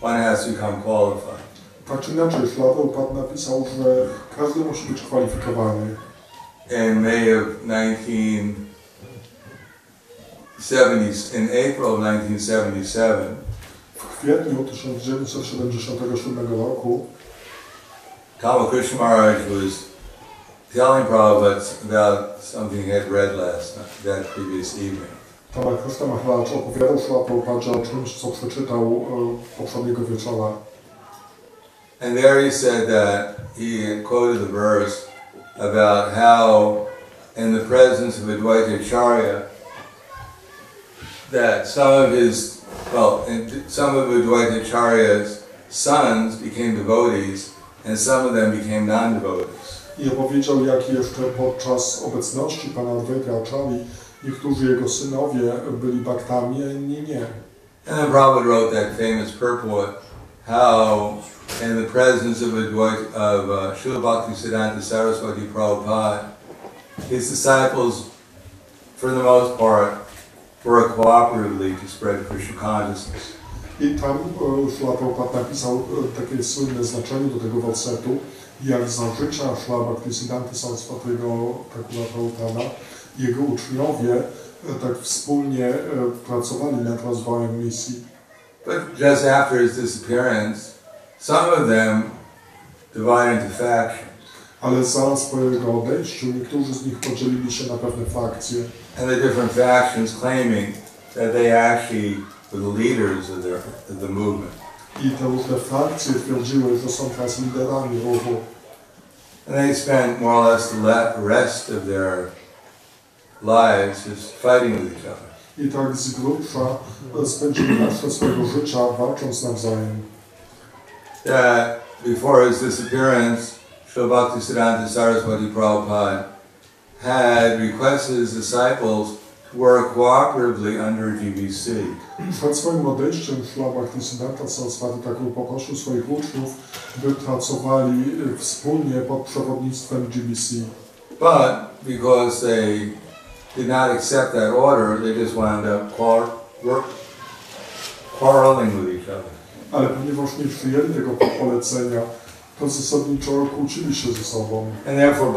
one has to become qualified. Tak czy inaczej, Prabhupada napisał, że każdy musi być kwalifikowany. In May of 1970, in April of 1977, W kwietniu 1977 roku Kama Krishna Maharaj was telling Prabhupada about something he had read that previous evening. Kama Krishna Maharaj opowiadał Prabhupadzie o czymś, co przeczytał poprzedniego wieczora. And there he said that he quoted the verse about how in the presence of Advaita Acharya that some of Advaita Acharya's sons became devotees and some of them became non-devotees. I opowiedział, jak jeszcze podczas obecności pana Adwaita Acharyi niektórzy jego synowie byli baktami, a inni nie. And then Prabhupada wrote that famous purport, how in the presence of Srila Bhaktisiddhanta Saraswati Prabhupada, his disciples, for the most part, work cooperatively to spread Krishna consciousness. I tam Srila Prabhupada napisał takie słynne znaczenie do tego wersetu, jak za życia Srila Bhaktisiddhanty Saraswatiego Prabhupada jego uczniowie tak wspólnie pracowali nad rozwojem misji. But just after his disappearance, some of them divided into factions. Ale zaraz po jego odejściu niektórzy z nich podzielili się na pewne frakcje. And the different factions claiming that they actually were the leaders of the movement. I te różne frakcje twierdziły, że są teraz liderami ruchu. And they spent more or less the rest of their lives just fighting with each other. I tak z grubsza spędzili resztę swojego życia walcząc nawzajem. That before his disappearance, Srila Bhaktisiddhanta Saraswati Prabhupada had requested his disciples to work cooperatively under GBC. Przed swoim odejściem Srila Bhaktisiddhanta Saraswati poprosił swoich uczniów, by pracowali wspólnie pod przewodnictwem GBC. But because they did not accept that order, they just wound up quarreling with each other. Ale ponieważ nie przyjęli tego polecenia, to zasadniczo kłócili się ze sobą. And therefore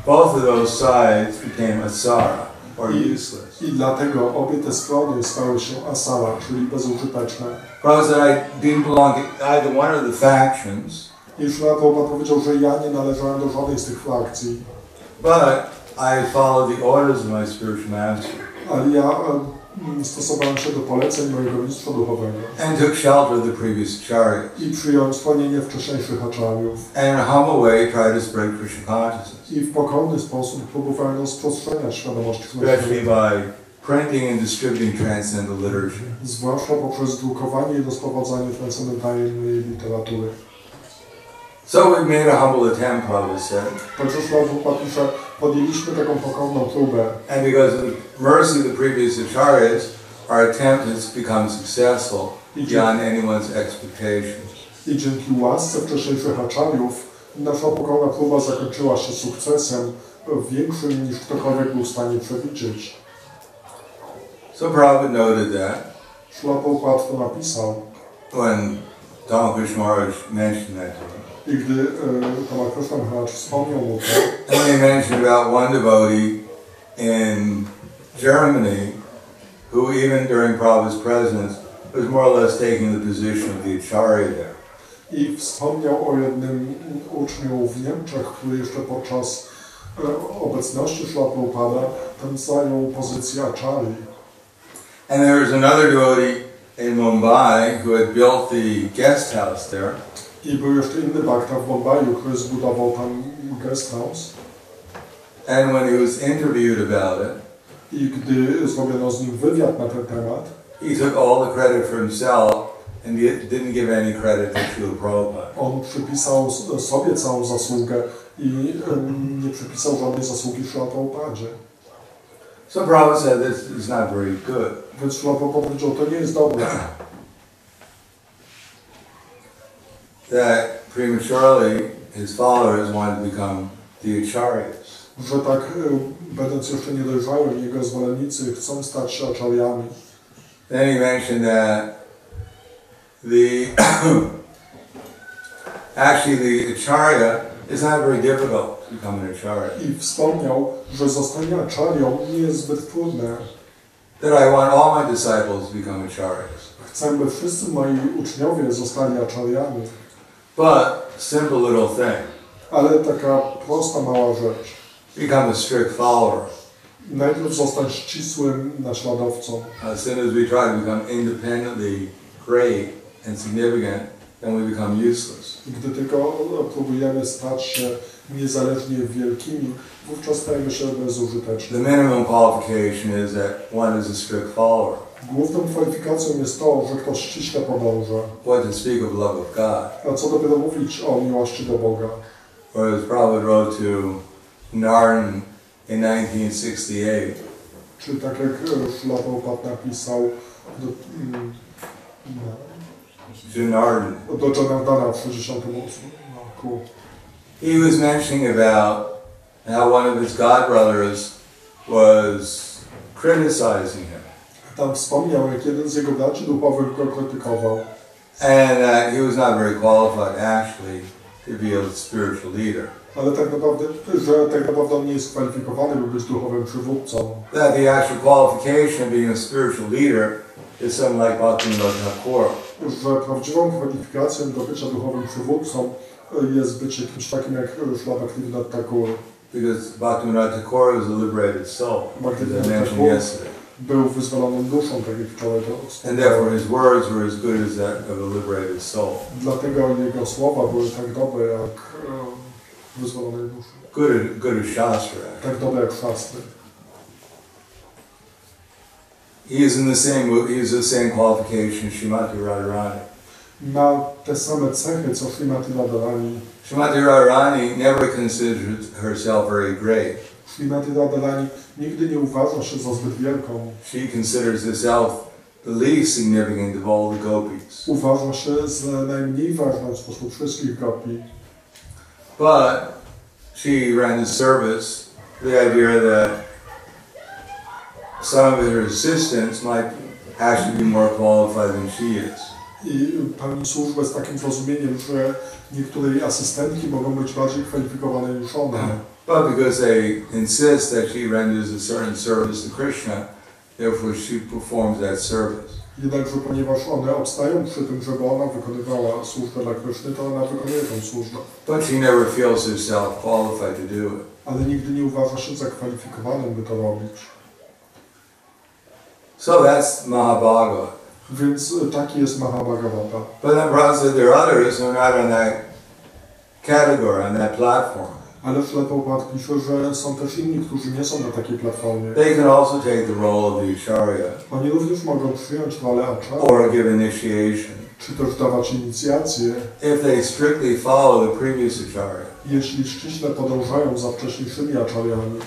both of those sides became asara, or useless. I dlatego obie te strony stały się asara, czyli bezużyteczne. Prabhupada said I didn't belong to either one of the factions. I Srila Prabhupada powiedział, że ja nie należałem do żadnej z tych frakcji. But I followed the orders of my spiritual master. Ale ja stosowałem się do poleceń mojego mistrza duchowego. And took shelter of the previous acharyas. I przyjąłem schronienie wcześniejszych aczariów. And in a humble way tried to spread Krishna consciousness. I w pokorny sposób próbowałem rozprzestrzeniać świadomość Especially by printing and distributing transcendental literature. Zwłaszcza poprzez drukowanie i rozprowadzanie transcendentalnej literatury. So we made a humble attempt, Prabhupada said. Także Prabhupada pisze, podjęliśmy taką pokorną próbę. And because of the mercy of the previous acharyas, our attempt has become successful beyond anyone's expectations. I dzięki łasce wcześniejszych aczariów nasza pokorna próba zakończyła się sukcesem większym niż ktokolwiek był w stanie przewidzieć. So Prabhupada noted that Srila Prabhupada to napisał, when Dhamma Krishna Maharaj mentioned that to him. I gdy Dhamma Krishna Maharaj wspomniał mu to, And they mentioned about one devotee in Germany who even during Prabhupada's presence was more or less taking the position of the acharya there. I wspomniał o jednym uczniu w Niemczech, który jeszcze podczas obecności Srila Prabhupada tam zajął pozycję acharyi. And there was another devotee in Mumbai who had built the guest house there. I był jeszcze inny bhakta w Bombaju, który zbudował tam guest house. And when he was interviewed about it, I gdy zrobiono z nim wywiad na ten temat, he took all the credit for himself and didn't give any credit to Srila Prabhupada. on przypisał sobie całą zasługę i nie przypisał żadnej zasługi Srila Prabhupadzie. So Prabhupada said this is not very good. Więc Srila Prabhupada powiedział, to nie jest dobre. That prematurely his followers wanted to become the acharyas. Że tak, będąc jeszcze niedojrzałym, jego zwolennicy chcą stać się aczarjami. Then he mentioned that actually the acharya is not very difficult to become an acharya. I wspomniał, że zostanie aczarją nie jest zbyt trudne. That I want all my disciples to become acharyas. Chcę, by wszyscy moi uczniowie zostali aczarjami. But simple little thing. Ale taka prosta, mała rzecz. Become a strict follower. Najpierw zostać ścisłym naśladowcą. As soon as we try to become independently great and significant, then we become useless. Gdy tylko próbujemy stać się niezależnie wielkimi, wówczas stajemy się bezużyteczni. The minimum qualification is that one is a strict follower. Główną kwalifikacją jest to, że ktoś ściśle podąża. What to speak of love of God. A co dopiero mówić o miłości do Boga? whereas Prabhupada wrote to Narn in 1968. Czy tak jak Śrila Prabhupada napisał To Narn. do Janardana w 68 roku. He was mentioning about how one of his godbrothers was criticizing him. Tam wspomniał, jak jeden z jego braci duchowych go krytykował. And he was not very qualified actually to be a spiritual leader. Ale tak naprawdę, że tak naprawdę on nie jest kwalifikowany, by być duchowym przywódcą. That the actual qualification of being a spiritual leader is something like Bhaktivinoda Thakur. Że prawdziwą kwalifikacją do bycia duchowym przywódcą jest być kimś takim jak Śrila Bhaktivinoda Thakur. Because Bhaktivinoda Thakur was a liberated soul, as I mentioned yesterday. Był wyzwoloną duszą, tak jak wczoraj to. And therefore his words were as good as that of a liberated soul. Dlatego jego słowa były tak dobre jak wyzwolonej duszy. Good as Shastra. Tak dobre jak szastry. He is the same qualification as Srimati Radharani. Ma te same cechy, co Srimati Radharani. Srimati Radharani never considered herself very great. Srimati Radharani nigdy nie uważa się za zbyt wielką. She considers herself the least significant of all the gopis. Uważa się za najmniej ważną spośród wszystkich gopi. But she ran the service, the idea that some of her assistants might actually be more qualified than she is. I pełni służbę z takim zrozumieniem, że niektóre jej asystentki mogą być bardziej kwalifikowane niż ona. But because they insist that she renders a certain service to Krishna, therefore she performs that service. Jednakże ponieważ one obstają przy tym, żeby ona wykonywała służbę dla Kryszny, to ona wykonuje tę służbę. But she never feels herself qualified to do it. Ale nigdy nie uważa się zakwalifikowanym, by to robić. So that's Mahabhagavata. Więc taki jest Mahabhagavata. But then Prabhupada said there are others who are not on that category, on that platform. Ale Śrila Prabhupada pisze, że są też inni, którzy nie są na takiej platformie. They can also take the role of the acharya Oni również mogą przyjąć rolę aczarya, or give initiation czy też dawać inicjację, if they strictly follow the previous acharya. jeśli ściśle podążają za wcześniejszymi aczaryami.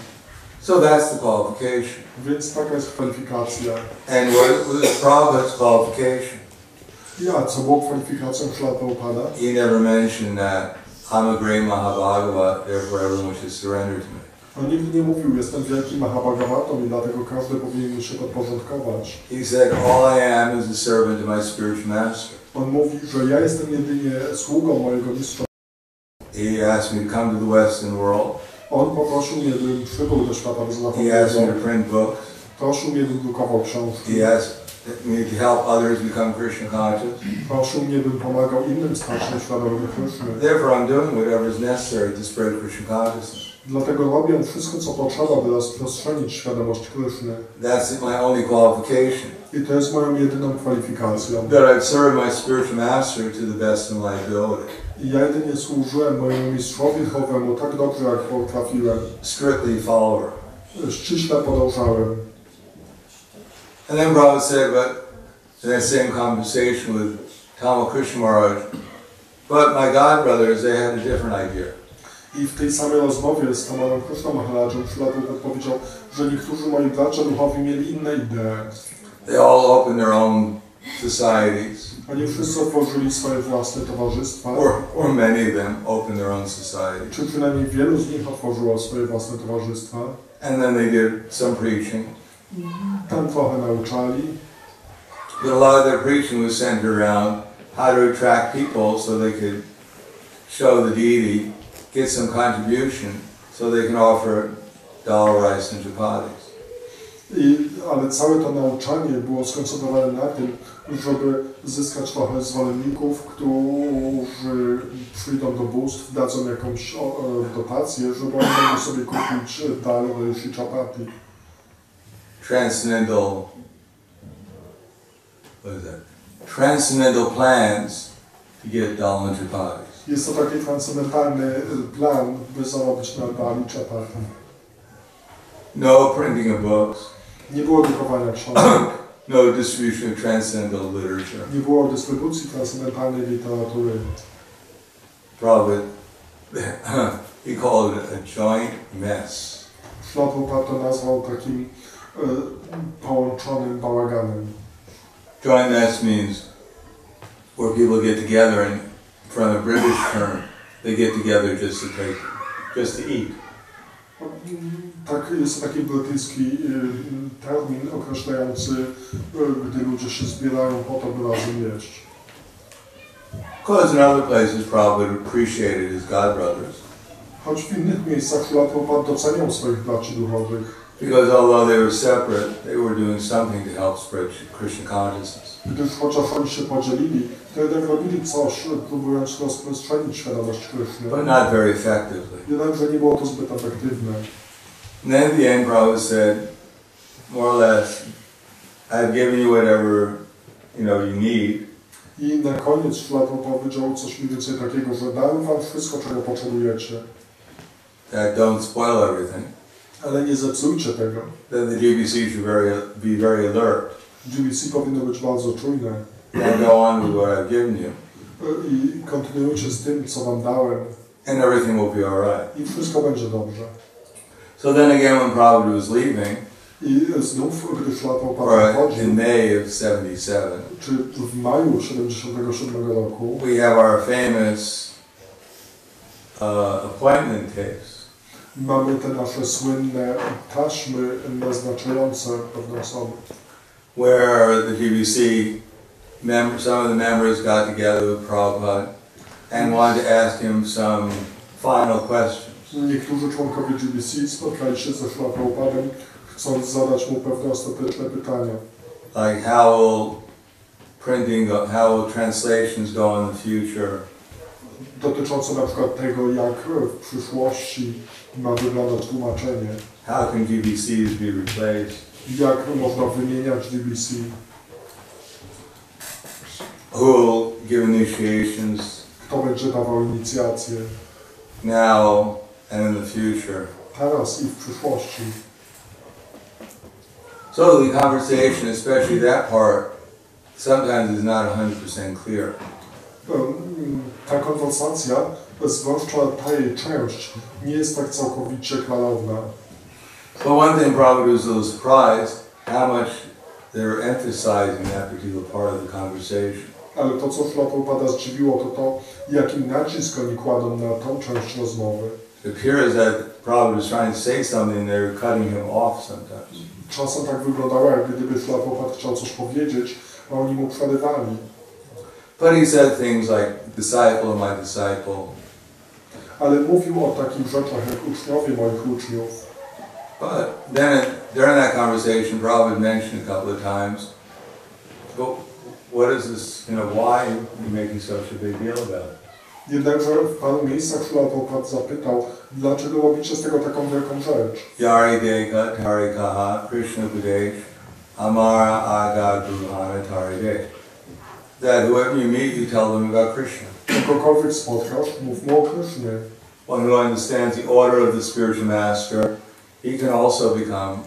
So that's the qualification. Więc taka jest kwalifikacja. And what was Prabhupada's qualification? Co było kwalifikacją Śrila Prabhupada? He never mentioned that I'm a great Mahabhagavata, therefore everyone should surrender to me. On nigdy nie mówił, jestem wielkim Mahabhagavatą i dlatego każdy powinien mi się podporządkować. He said, all I am is a servant to my spiritual master. On mówi, że ja jestem jedynie sługą mojego mistrza. He asked me to come to the Western world. On poprosił mnie, bym przybył do świata He asked me zachodniego. to print books. Prosił mnie, bym drukował książki. He asked me to help others become Krishna conscious. Prosił mnie, bym pomagał innym stać się świadomymi Kryszny. Therefore I'm doing whatever is necessary to spread Krishna consciousness. Dlatego robię wszystko, co potrzeba, by rozprzestrzenić świadomość Kryszny. That's my only qualification. I to jest moją jedyną kwalifikacją. That I serve my spiritual master to the best of my ability. I ja jedynie służyłem mojemu mistrzowi duchowemu tak dobrze, jak potrafiłem. Strictly follower. Ściśle podążałem. And then Prabhupada said, but in that same conversation with Tama Krishna Maharaj, but my godbrothers, they had a different idea. I w tej samej rozmowie z Tamarą Krishna Maharajem Śrila Prabhupada powiedział, że niektórzy moi bracia duchowi mieli inne idee. They all opened their own societies. Oni wszyscy otworzyli swoje własne towarzystwa. Or many of them opened their own societies. Czy przynajmniej wielu z nich otworzyło swoje własne towarzystwa. And then they did some preaching. Tam trochę nauczali. But a lot of their preaching was centered around how to attract people so they could show the deity, get some contribution, so they can offer dal rice and chapatis. Ale całe to nauczanie było skoncentrowane na tym, żeby zyskać trochę zwolenników, którzy przyjdą do bóstw, dadzą jakąś dotację, żeby oni mogli sobie kupić dal rice i chapati. Transcendental plans to get dal and chapatis. Jest to taki transcendentalny plan, by zarobić na dal i chapati. No printing of books. Nie było drukowania książek. No distribution of transcendental literature. Nie było dystrybucji transcendentalnej literatury. Prabhupada he called it a joint mess. Śla Prabhupada to nazwał takim połączonym bałaganem. Joint mess means where people get together and, from a British term, they get together just to eat. Tak, jest taki brytyjski termin określający, gdy ludzie się zbierają po to, by razem jeść. Because in other places Prabhupada appreciated his God brothers. Choć w innych miejscach Śla Prabhupada doceniał swoich braci duchowych. Because although they were separate, they were doing something to help spread Krishna consciousness. Gdyż chociaż oni się podzielili, to jednak robili coś, próbując rozprzestrzenić świadomość Kryszny. But not very effectively. Jednakże nie było to zbyt efektywne. And then at the end Prabhupada said, more or less, I've given you whatever you need. I na koniec Śla Prabhupada powiedział coś mniej więcej takiego, że dałem wam wszystko, czego potrzebujecie. That don't spoil everything. Ale nie zepsujcie tego. Then the GBC should be very alert. GBC powinno być bardzo czujne. And go on with what I've given you. I kontynuujcie z tym, co wam dałem. And everything will be alright. I wszystko będzie dobrze. So then again when Prabhupada was leaving, I znów, gdy Śla Prabhupada odchodził, in May of 77, czy w maju 77 roku, we have our famous appointment tapes. mamy te nasze słynne taśmy naznaczające pewne osoby. Where the GBC some of the members got together with Prabhupada and wanted to ask him some final questions. Niektórzy członkowie GBC spotkali się ze Śla Prabhupadem, chcąc zadać mu pewne ostateczne pytania. Like how will translations go in the future? Dotyczące na przykład tego, jak w przyszłości ma wyglądać tłumaczenie. How can GBCs be replaced? Jak można wymieniać GBC? Who will give initiations? Kto będzie dawał inicjację? Now and in the future. Teraz i w przyszłości. So the conversation, especially that part, sometimes is not 100% clear. Ta konwersacja, zwłaszcza ta jej część, nie jest tak całkowicie klarowna. But one thing Prabhupada was a little surprised how much they were emphasizing that particular part of the conversation. Ale to, co Śla Prabhupada zdziwiło, to jakim nacisk oni kładą na tą część rozmowy. It appears that Prabhupada was trying to say something, they were cutting him off sometimes. Czasem tak wyglądało, jak gdyby Śla Prabhupada chciał coś powiedzieć, a oni mu przerywali. But he said things like, disciple of my disciple. Ale mówił o takich rzeczach jak uczniowie moich uczniów. But then during that conversation, Prabhupada mentioned a couple of times, but what is this, why are you making such a big deal about it? Jednakże w paru miejscach Śla Prabhupada zapytał, dlaczego robicie z tego taką wielką rzecz? Yari deka tari kaha Krishna Budesh Amara aga Gruhana tari de. That whoever you meet, you tell them about Krishna. Kogokolwiek spotkasz, mów mu o Krysznie. One who understands the order of the spiritual master, he can also become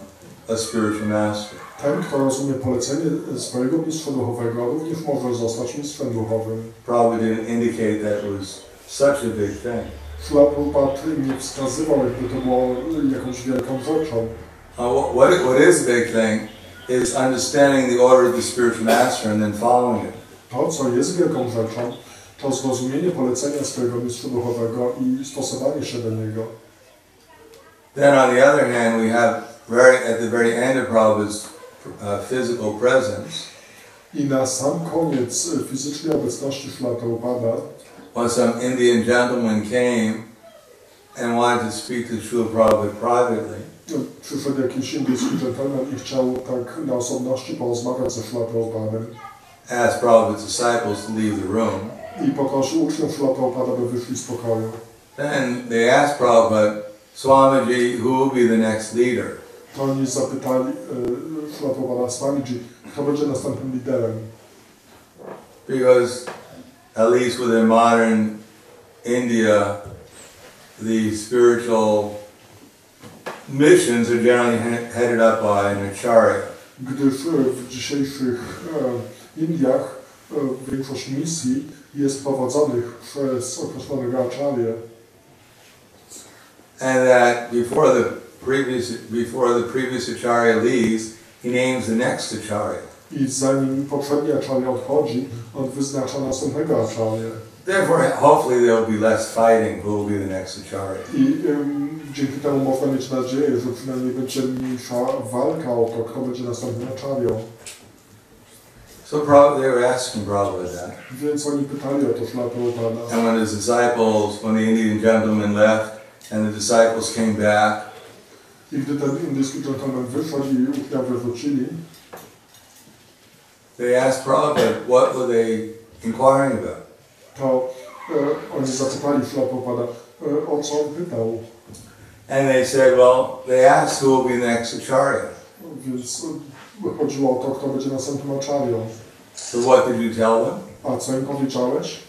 a spiritual master. Ten, kto rozumie polecenie swojego mistrza duchowego, również może zostać mistrzem duchowym. Probably didn't indicate that it was such a big thing. Śla Prabhupada nie wskazywał, jakby to było jakąś wielką rzeczą. What is a big thing is understanding the order of the spiritual master and then following it. To, co jest wielką rzeczą, to zrozumienie polecenia swojego mistrza duchowego i stosowanie się do niego. Then on the other hand, we have at the very end of Prabhupada's physical presence, I na sam koniec fizycznej obecności Śla Prabhupada, when some Indian gentleman came and wanted to speak to Srila Prabhupada privately, przyszedł jakiś indyjski dżentelmen i chciał tak na osobności porozmawiać ze Śla Prabhupadem. asked Prabhupada's disciples to leave the room. I poprosił uczniów Śla Prabhupada, by wyszli z pokoju. Then they asked Prabhupada, Swamiji, who will be the next leader? To oni zapytali Śla Prabhupada, Swamiji, kto będzie następnym liderem. Because at least within modern India, the spiritual missions are generally headed up by an acharya. Gdyż w dzisiejszych Indiach większość misji jest prowadzonych przez określonego aczarję. And that before the previous acharya leaves, he names the next acharya. I zanim poprzedni acharya odchodzi, on wyznacza następnego acharya. Therefore, hopefully there will be less fighting who will be the next acharya. I dzięki temu można mieć nadzieję, że przynajmniej będzie mniejsza walka o to, kto będzie następnym acharyą. So they were asking Prahladananda. Więc oni pytali o to Śrīla Prabhupada. And when his disciples, when the Indian gentleman left, and the disciples came back, I gdy ten indyjski gentleman wyszedł i uczniowie wrócili, they asked Prabhupada, what were they inquiring about? to oni zapytali Śrīla Prabhupada, o co on pytał. And they said, well, they asked who will be the next acharya. Więc chodziło o to, kto będzie następnym acharyą. So what did you tell them? A co im powiedziałeś?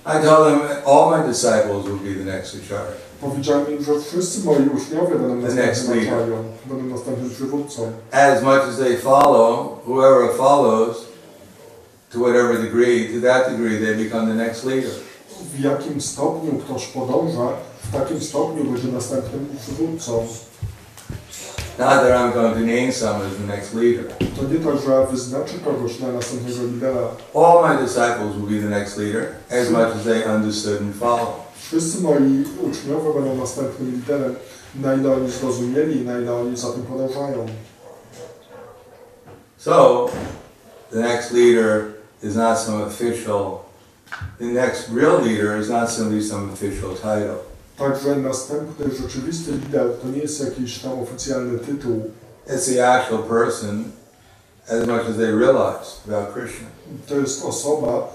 I told them all my disciples will be the next acharya. Powiedziałem im, że wszyscy moi uczniowie będą następnym acharyą, będą następnym przywódcą. As much as they follow, whoever follows, to whatever degree, to that degree they become the next leader. W jakim stopniu ktoś podąża, w takim stopniu będzie następnym przywódcą. Not that I'm going to name someone as the next leader. To nie tak, że wyznaczy kogoś na następnego lidera. All my disciples will be the next leader, as much as they understood and followed. Wszyscy moi uczniowie będą następnym liderem, na ile oni zrozumieli, na ile oni za tym podążają. So, the next leader is not some official, the next real leader is not simply some official title. Także następny rzeczywisty lider to nie jest jakiś tam oficjalny tytuł. It's the actual person, as much as they realized about Krishna. To jest osoba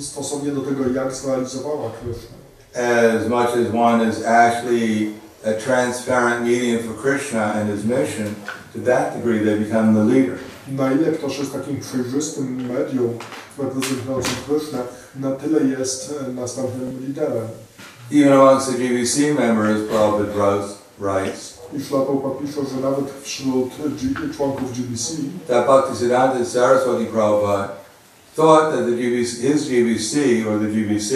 stosownie do tego, jak zrealizowała Krishna. As much as one is actually a transparent medium for Krishna and his mission, to that degree they become the leader. Na ile ktoś jest takim przejrzystym medium reprezentującym Krishnę, na tyle jest następnym liderem. Even amongst the GBC members, Prabhupada writes, I Śrīla Prabhupada pisze, że nawet wśród członków GBC, that Bhaktisiddhanta Saraswati Prabhupada thought that his GBC or the GBC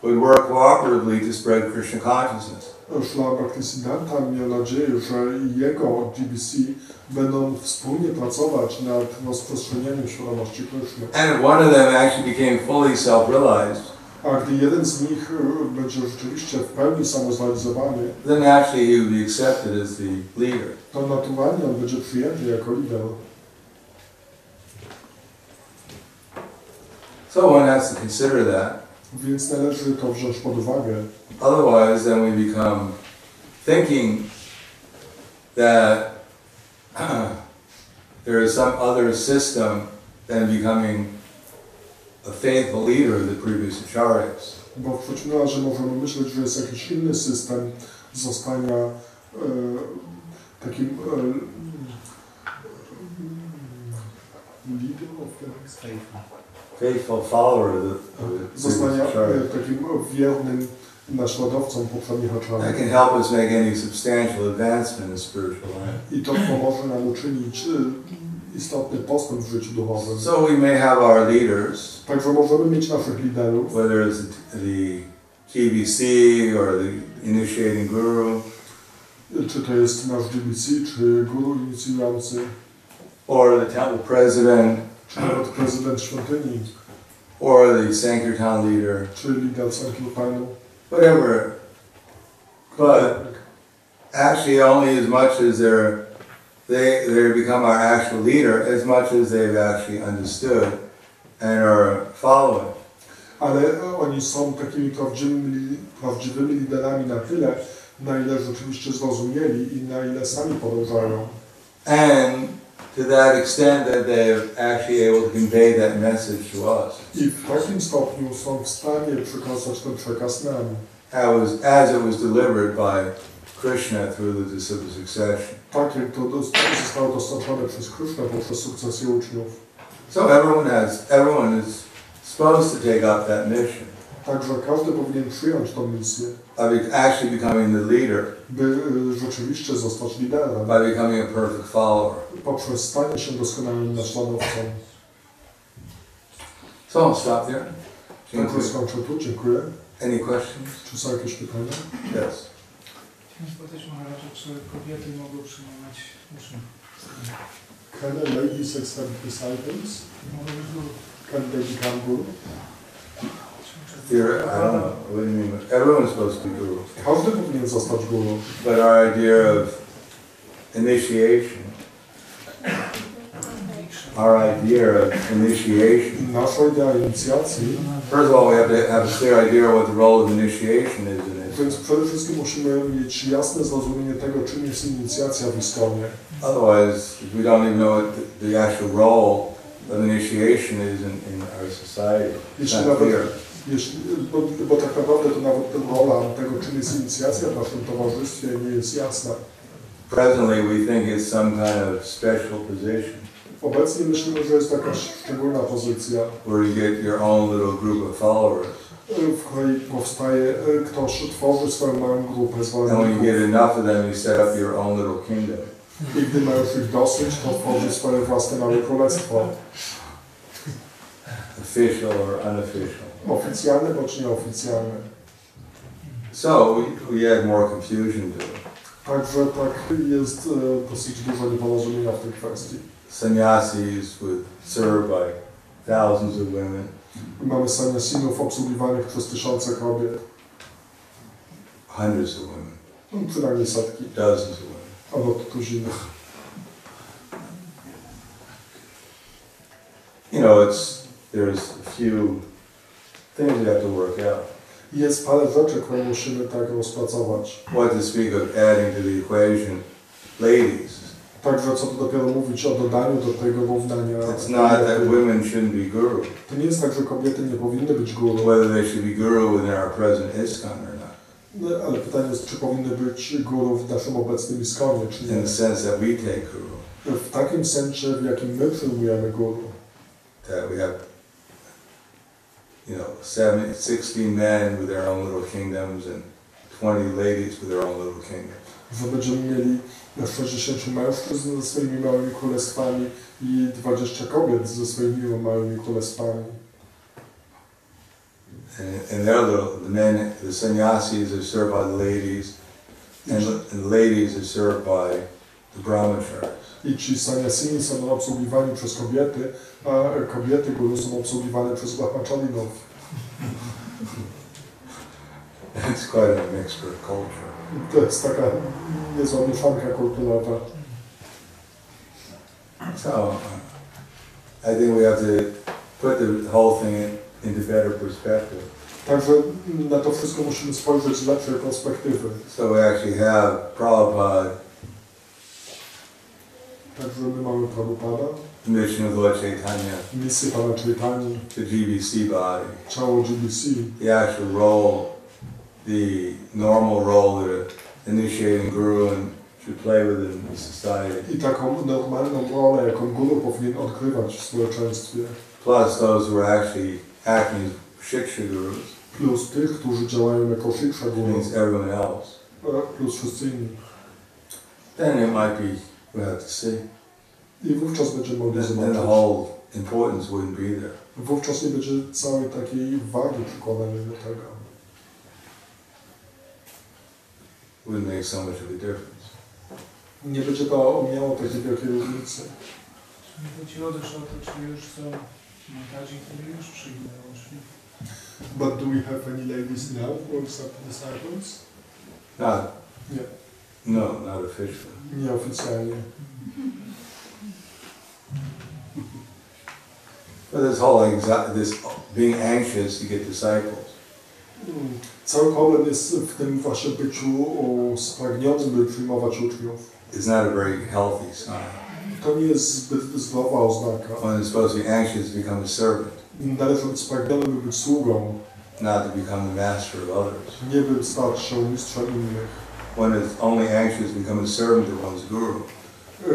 would work cooperatively to spread Krishna consciousness. Śrīla Bhaktisiddhanta miał nadzieję, że jego GBC będą wspólnie pracować nad rozprzestrzenianiem świadomości Krishny. And if one of them actually became fully self-realized, A gdy jeden z nich będzie rzeczywiście w pełni samozrealizowany, then actually he would be accepted as the leader. to naturalnie on będzie przyjęty jako lider. So one has to consider that. Więc należy to wziąć pod uwagę. Otherwise, then we become thinking that there is some other system than becoming a faithful leader of the previous acharyas. Bo w przeciwnym razie możemy myśleć, że jest jakiś inny system zostania takim leader of the Faithful follower of the zostania previous acharyas. takim wiernym naśladowcą poprzednich That acharyów. can help us make any substantial advancement in spiritual life. I to pomoże nam uczynić istotny postęp w życiu duchowym. So we may have our leaders, Także możemy mieć naszych liderów, whether it's the GBC or the initiating guru, czy to jest nasz GBC, czy guru inicjujący, or the temple president, czy nawet prezydent świątyni, or the Sankirtan leader, czy lider Sankirtanu. whatever. But actually, only as much as they become our actual leader, as much as they've actually understood and are following. Ale oni są takimi prawdziwymi liderami na tyle, na ile rzeczywiście zrozumieli i na ile sami podążają. And to that extent that they're actually able to convey that message to us. I w takim stopniu są w stanie przekazać ten przekaz nam. As it was delivered by Krishna through the disciple succession. Tak jak to zostało dostarczone przez Krishnę poprzez sukcesję uczniów. So everyone is supposed to take up that mission. Także każdy powinien przyjąć tą misję, By actually becoming the leader, by rzeczywiście zostać liderem, by becoming a perfect follower. poprzez stanie się doskonałym naśladowcą. So I'll stop there. Także skończę tu, dziękuję. Any questions? Czy są jakieś pytania? Yes. Zapytać Maharaja, czy kobiety mogą przyjmować uczniów? Can a ladies accept disciples? Mogą być guru. Can they become guru? Here, I don't know. What do you mean? Everyone's supposed to be guru. Każdy powinien zostać guru. But our idea of initiation, Nasza idea inicjacji. First of all, we have to have a clear idea what the role of initiation is in this. Więc przede wszystkim musimy mieć jasne zrozumienie tego, czym jest inicjacja w istonie. Otherwise, we don't even know what the actual role of initiation is in our society. It's not clear. Bo tak naprawdę to nawet rola tego, czym jest inicjacja w naszym towarzystwie, nie jest jasna. Presently, we think it's some kind of special position. Obecnie myślimy, że jest jakaś szczególna pozycja, where you get your own little group of followers. W której powstaje, ktoś tworzy swoją małą grupę And when you zwolenników. get enough of them, you set up your own little kingdom. I gdy ma już ich dosyć, to tworzy swoje własne małe królestwo. Official or unofficial. Oficjalne bądź nieoficjalne. So we add more confusion to it. Także tak jest dosyć dużo nieporozumienia w tej kwestii. Sannyasis would serve by thousands of women. Mamy sannyasinów obsługiwanych przez tysiące kobiet. Hundreds of women. No, przynajmniej setki. Dozens of women. Albo tuziny. You know, there's a few things we have to work out. Jest parę rzeczy, które musimy tak rozpracować. What to speak of adding to the equation, ladies. Także co tu dopiero mówić o dodaniu do tego równania. It's not that women shouldn't be guru. To nie jest tak, że kobiety nie powinny być guru. Whether they should be guru within our present ISKCON or not. No, ale pytanie jest, czy powinny być guru w naszym obecnym iskonie, czy nie. In the sense that we take guru. W takim sensie, w jakim my przyjmujemy guru. That we have, 16 men with their own little kingdoms and 20 ladies with their own little kingdoms. Że będziemy mieli 60 mężczyzn ze swoimi małymi królestwami i 20 kobiet ze swoimi małymi królestwami. And the men, the sannyasis are served by the ladies, and the ladies are served by the brahmacharis. I ci sannyasini są obsługiwani przez kobiety, a kobiety guru są obsługiwane przez brahmacharinów. It's quite a mixture of culture. To jest taka niezła mieszanka kulturowa. So, I think we have to put the whole thing into better perspective. Także na to wszystko musimy spojrzeć z lepszej perspektywy. So we actually have Prabhupada, Także my mamy Prabhupada, the mission of Lord Chaitanya, misję Pana Chaitanya, the GBC body, ciało GBC, the actual role, the normal role that an initiating guru should play within the society. i taką normalną rolę, jaką guru powinien odgrywać w społeczeństwie. Plus those who are actually acting as shiksha gurus, Plus tych, którzy działają jako shiksha which guru, means everyone else. plus wszyscy inni. Then it might be, we'll have to see. I wówczas będziemy mogli Then the zobaczyć. whole importance wouldn't be there. Wówczas nie będzie całej takiej wagi przykładanej do tego. Wouldn't make so much of a difference. Nie będzie to miało takiej wielkiej różnicy. Czyli chodzi o to, czy już są matarzy, którzy już przyjmują uczniów. But do we have any ladies now who accept disciples? Nie. No, not officially. Nieoficjalnie. But this whole this being anxious to get disciples. Cały problem jest w tym właśnie byciu spragnionym, by przyjmować uczniów. It's not a very healthy sign. To nie jest zbyt zdrowa oznaka. One is supposed to be anxious to become a servant, Należy być spragnionym, by być sługą, not to become the master of others. nie by stać się mistrzem innych. One is only anxious to become a servant to one's guru.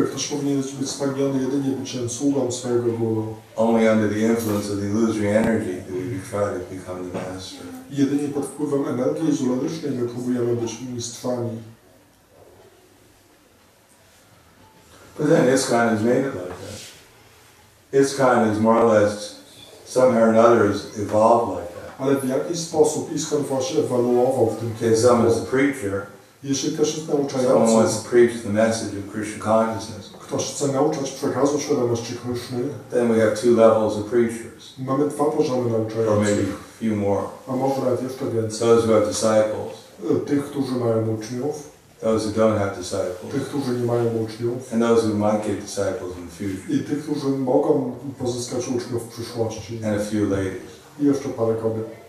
Ktoś powinien być spragniony jedynie byciem sługą swojego guru. Only under the influence of the illusory energy do we try to become the master. Jedynie pod wpływem energii iluzorycznej my próbujemy być mistrzami. But then ISKCON has made it like that. ISKCON is more or less, somehow or another, has evolved like that. Ale w jakiś sposób ISKCON właśnie ewoluował w tym Okay, some kierunku. as a preacher, Jeśli ktoś jest someone wants nauczającym, to preach the message of Krishna consciousness, ktoś chce nauczać przekazu świadomości Kryszny, then we have two levels of preachers, mamy dwa poziomy or maybe nauczających, a few more. a może nawet jeszcze więcej. Those who have disciples, Tych, którzy mają uczniów, those who don't have disciples, tych, którzy nie mają uczniów and those who might get disciples in the future, i tych, którzy mogą pozyskać uczniów w przyszłości. and a few ladies. I jeszcze parę kobiet.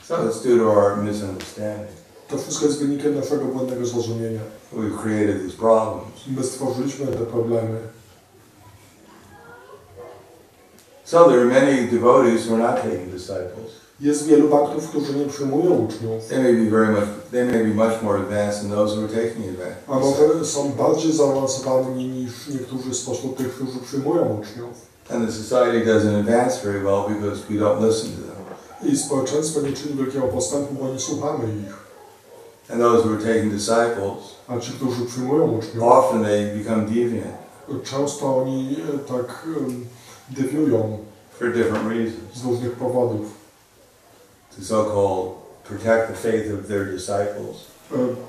So it's due to our misunderstanding. To wszystko jest wynikiem naszego błędnego zrozumienia. We've created these problems. My stworzyliśmy te problemy. So there are many devotees who are not taking disciples. Jest wielu baktów, którzy nie przyjmują uczniów. They may be much more advanced than those who are taking advantage. A może są bardziej zaawansowani niż niektórzy spośród tych, którzy przyjmują uczniów. And the society doesn't advance very well because we don't listen to them. I społeczeństwo nie czyni wielkiego postępu, bo nie słuchamy ich. And those who are taking disciples, A ci, którzy przyjmują uczniów, often they become deviant często oni tak dewiują for different reasons. z różnych powodów. To so-called protect the faith of their disciples,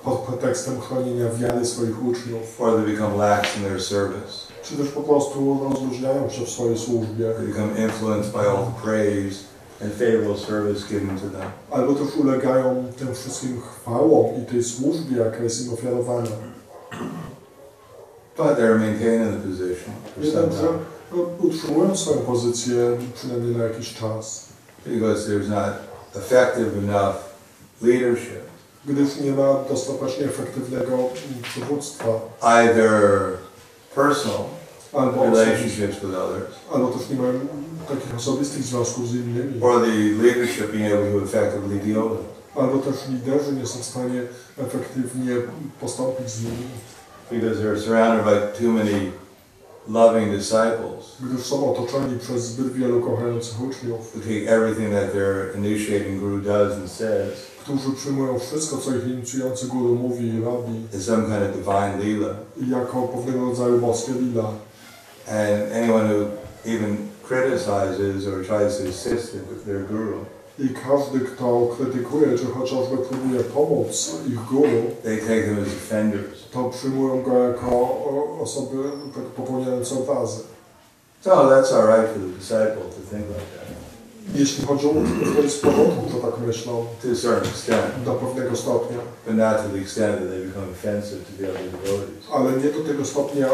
Pod pretekstem chronienia wiary swoich uczniów. or they become lax in their service. Czy też po prostu rozluźniają się w swojej służbie. They become influenced by all the praise and favorable service given to them. Albo też ulegają tym wszystkim chwałom i tej służbie, jaka jest im ofiarowana. But they're maintaining the position for some Jednakże time utrzymują swoją pozycję przynajmniej na jakiś czas. because there's not effective enough leadership. Gdyż nie ma dostatecznie efektywnego przywództwa. Either personal Albo relationships with others, albo też nie mają takich osobistych związków z innymi. or the leadership being able to effectively deal with it. Albo też liderzy nie są w stanie efektywnie postąpić z nimi. Because they're surrounded by too many loving disciples Gdyż są otoczeni przez zbyt wielu kochających uczniów, who take everything that their initiating guru does and says którzy przyjmują wszystko, co ich inicjujący guru mówi i robi, as some kind of divine lila. jako pewnego rodzaju boskie lila. And anyone who even criticizes or tries to assist their guru, I każdy, kto krytykuje, czy chociażby próbuje pomóc ich guru, they take them as offenders. to przyjmują go jako osoby popełniające obrazy. So that's all right for the disciple to think like that, Jeśli chodzi o uczniów, to jest w porządku, że tak myślą, to a certain extent, do pewnego stopnia. but not to the extent that they become offensive to the other devotees. Ale nie do tego stopnia,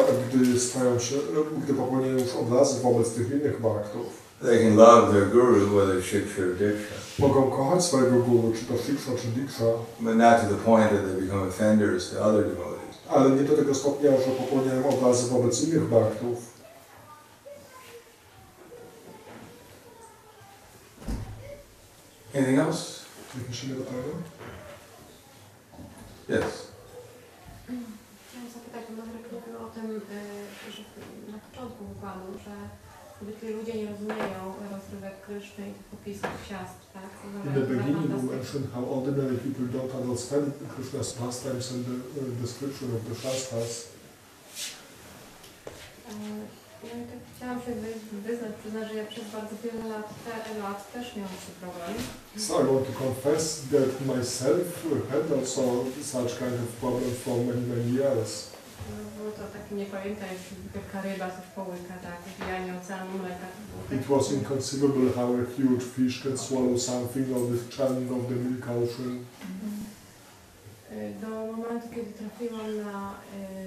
gdy popełniają już obrazy wobec tych innych baktów. They can love their guru, whether shiksha or diksha, Mogą kochać swojego guru, czy to shiksha, czy diksha, but not to the point that they become offenders to other devotees. ale nie do tego stopnia, że popełniają obrazy wobec innych baktów. Anything else? Jakieś inne pytania? Yes. Chciałam zapytać, bo Marek mówił o tym, że na początku wykładu, że zwykli ludzie nie rozumieją rozrywek Kryszny i tych opisów siastr, tak? In the beginning you mentioned how ordinary people don't understand Krishna's pastimes and the description of the Shastras. Ja tak chciałam się przyznać, że ja przez bardzo wiele lat też miałam taki problem. So I want to confess that myself had also such kind of problem for many years. Było to takie, nie pamiętam, wielka ryba coś połyka, tak, wbijanie oceanu mleka. It was inconceivable how a huge fish can swallow something or the churning of the milk ocean. Do momentu, kiedy trafiłam na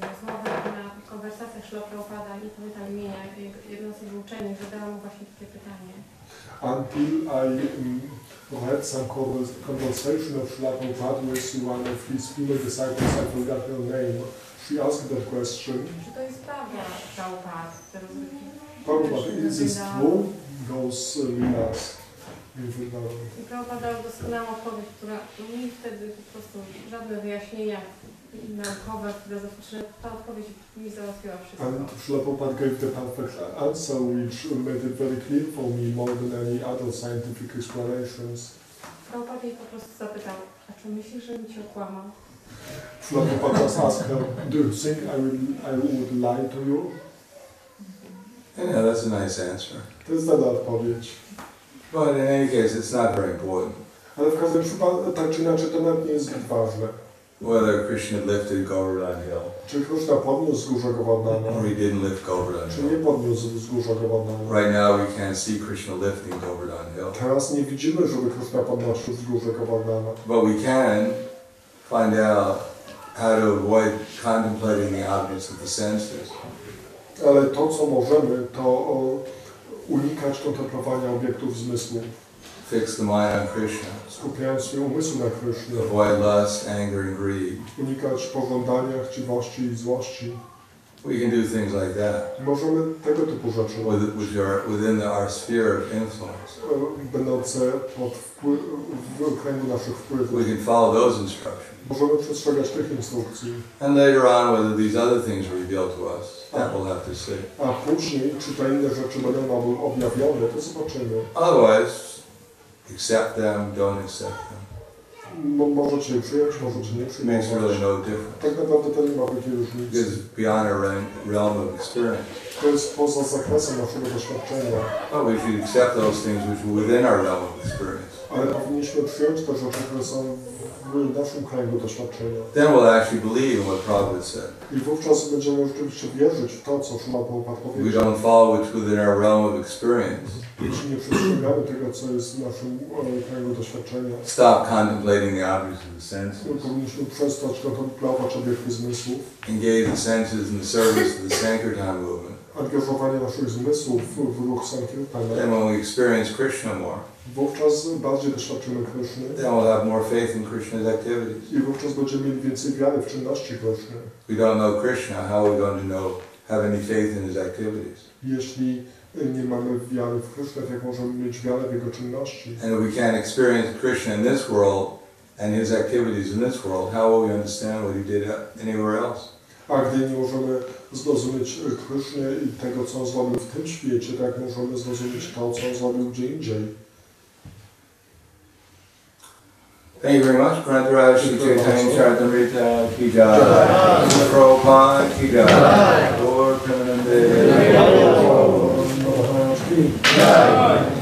rozmowę, na konwersacjach Śrila Prabhupada, nie pamiętam imienia, jedno z jego uczennic zadała mu właśnie takie pytanie. Until I had some conversation of Śrila Prabhupada with one of his female disciples, I forgot her name. She asked that question. Czy to jest prawda, Prabhupada, te rozrywki? Prabhupada, is this true? Those lilas in Vrindavan. I Prabhupada dał doskonałą odpowiedź, która mi wtedy po prostu żadne wyjaśnienia naukowe, które zapotrzebowały, ta odpowiedź mi załatwiła wszystko. And Śrila Prabhupada gave the perfect answer, which made it very clear for me more than any other scientific explanations. Prabhupada jej po prostu zapytał, a czy myślisz, że mi cię okłamał? Śrila Prabhupada asked her, do you think I would lie to you? Yeah, that's a nice answer. To jest dobra odpowiedź. But in any case, it's not very important. Ale w każdym przypadku, tak czy inaczej, to nawet nie jest zbyt ważne. Whether Krishna lifted Govardhan Hill, Czy Krishna podniósł wzgórze Govardhana, or he didn't lift Govardhan czy Hill. nie podniósł wzgórza Govardhana. Right now we can't see Krishna lifting Govardhan Hill. Teraz nie widzimy, żeby Krishna podnosił wzgórze Govardhana. But we can find out how to avoid contemplating the objects of the senses. Ale to, co możemy, to unikać kontemplowania obiektów zmysłów. Fix the mind on Krishna. Skupiając swój umysł na Krishnie. Avoid lust, anger, and greed. Unikać pożądania, chciwości i złości. We can do things like that Możemy tego typu rzeczy within our sphere of influence. będące w kręgu naszych We wpływów. can follow those instructions. Możemy przestrzegać tych instrukcji. And later on, whether these other things are revealed to us, that we'll have to see. A później, czy te inne rzeczy będą nam objawione, to zobaczymy. Otherwise, accept them, don't accept them. Możecie je przyjąć, możecie nie It makes przyjąć. really no difference. Tak naprawdę to nie ma wielkiej różnicy. It's beyond our realm of experience. To jest poza zakresem naszego doświadczenia. But we should accept those things which are within our realm of experience. Ale powinniśmy przyjąć te rzeczy, które są w naszym kręgu doświadczenia. Then we'll actually believe in what Prabhupada said. I wówczas będziemy rzeczywiście wierzyć w to, co Srila Prabhupada We powiedział. don't follow what's within our realm of experience. Jeśli nie przestrzegamy tego, co jest w naszym kręgu doświadczenia, Stop contemplating the objects of the senses. powinniśmy przestać kontemplować obiekty zmysłów, Engage the senses in the service of the Sankirtan movement. angażowanie naszych zmysłów w ruch Sankirtana. Then when we experience Krishna more, Wówczas bardziej doświadczymy Kryszny then we'll have more faith in Krishna's activities. i wówczas będziemy mieli więcej wiary w czynności Kryszny. We don't know Krishna, how are we going to have any faith in his activities? Jeśli nie mamy wiary w Kryszny, to jak możemy mieć wiarę w Jego czynności? And if we can't experience Krishna in this world and his activities in this world, how will we understand what he did anywhere else? A gdy nie możemy zrozumieć Kryszny i tego, co On zrobił w tym świecie, tak możemy zrozumieć to, co On zrobił gdzie indziej. Thank you very much. Grantaraj Shri Chaitanya Charitamrita Ki Jai. Prabhupada Ki Jai. Lord Prahladananda Swami.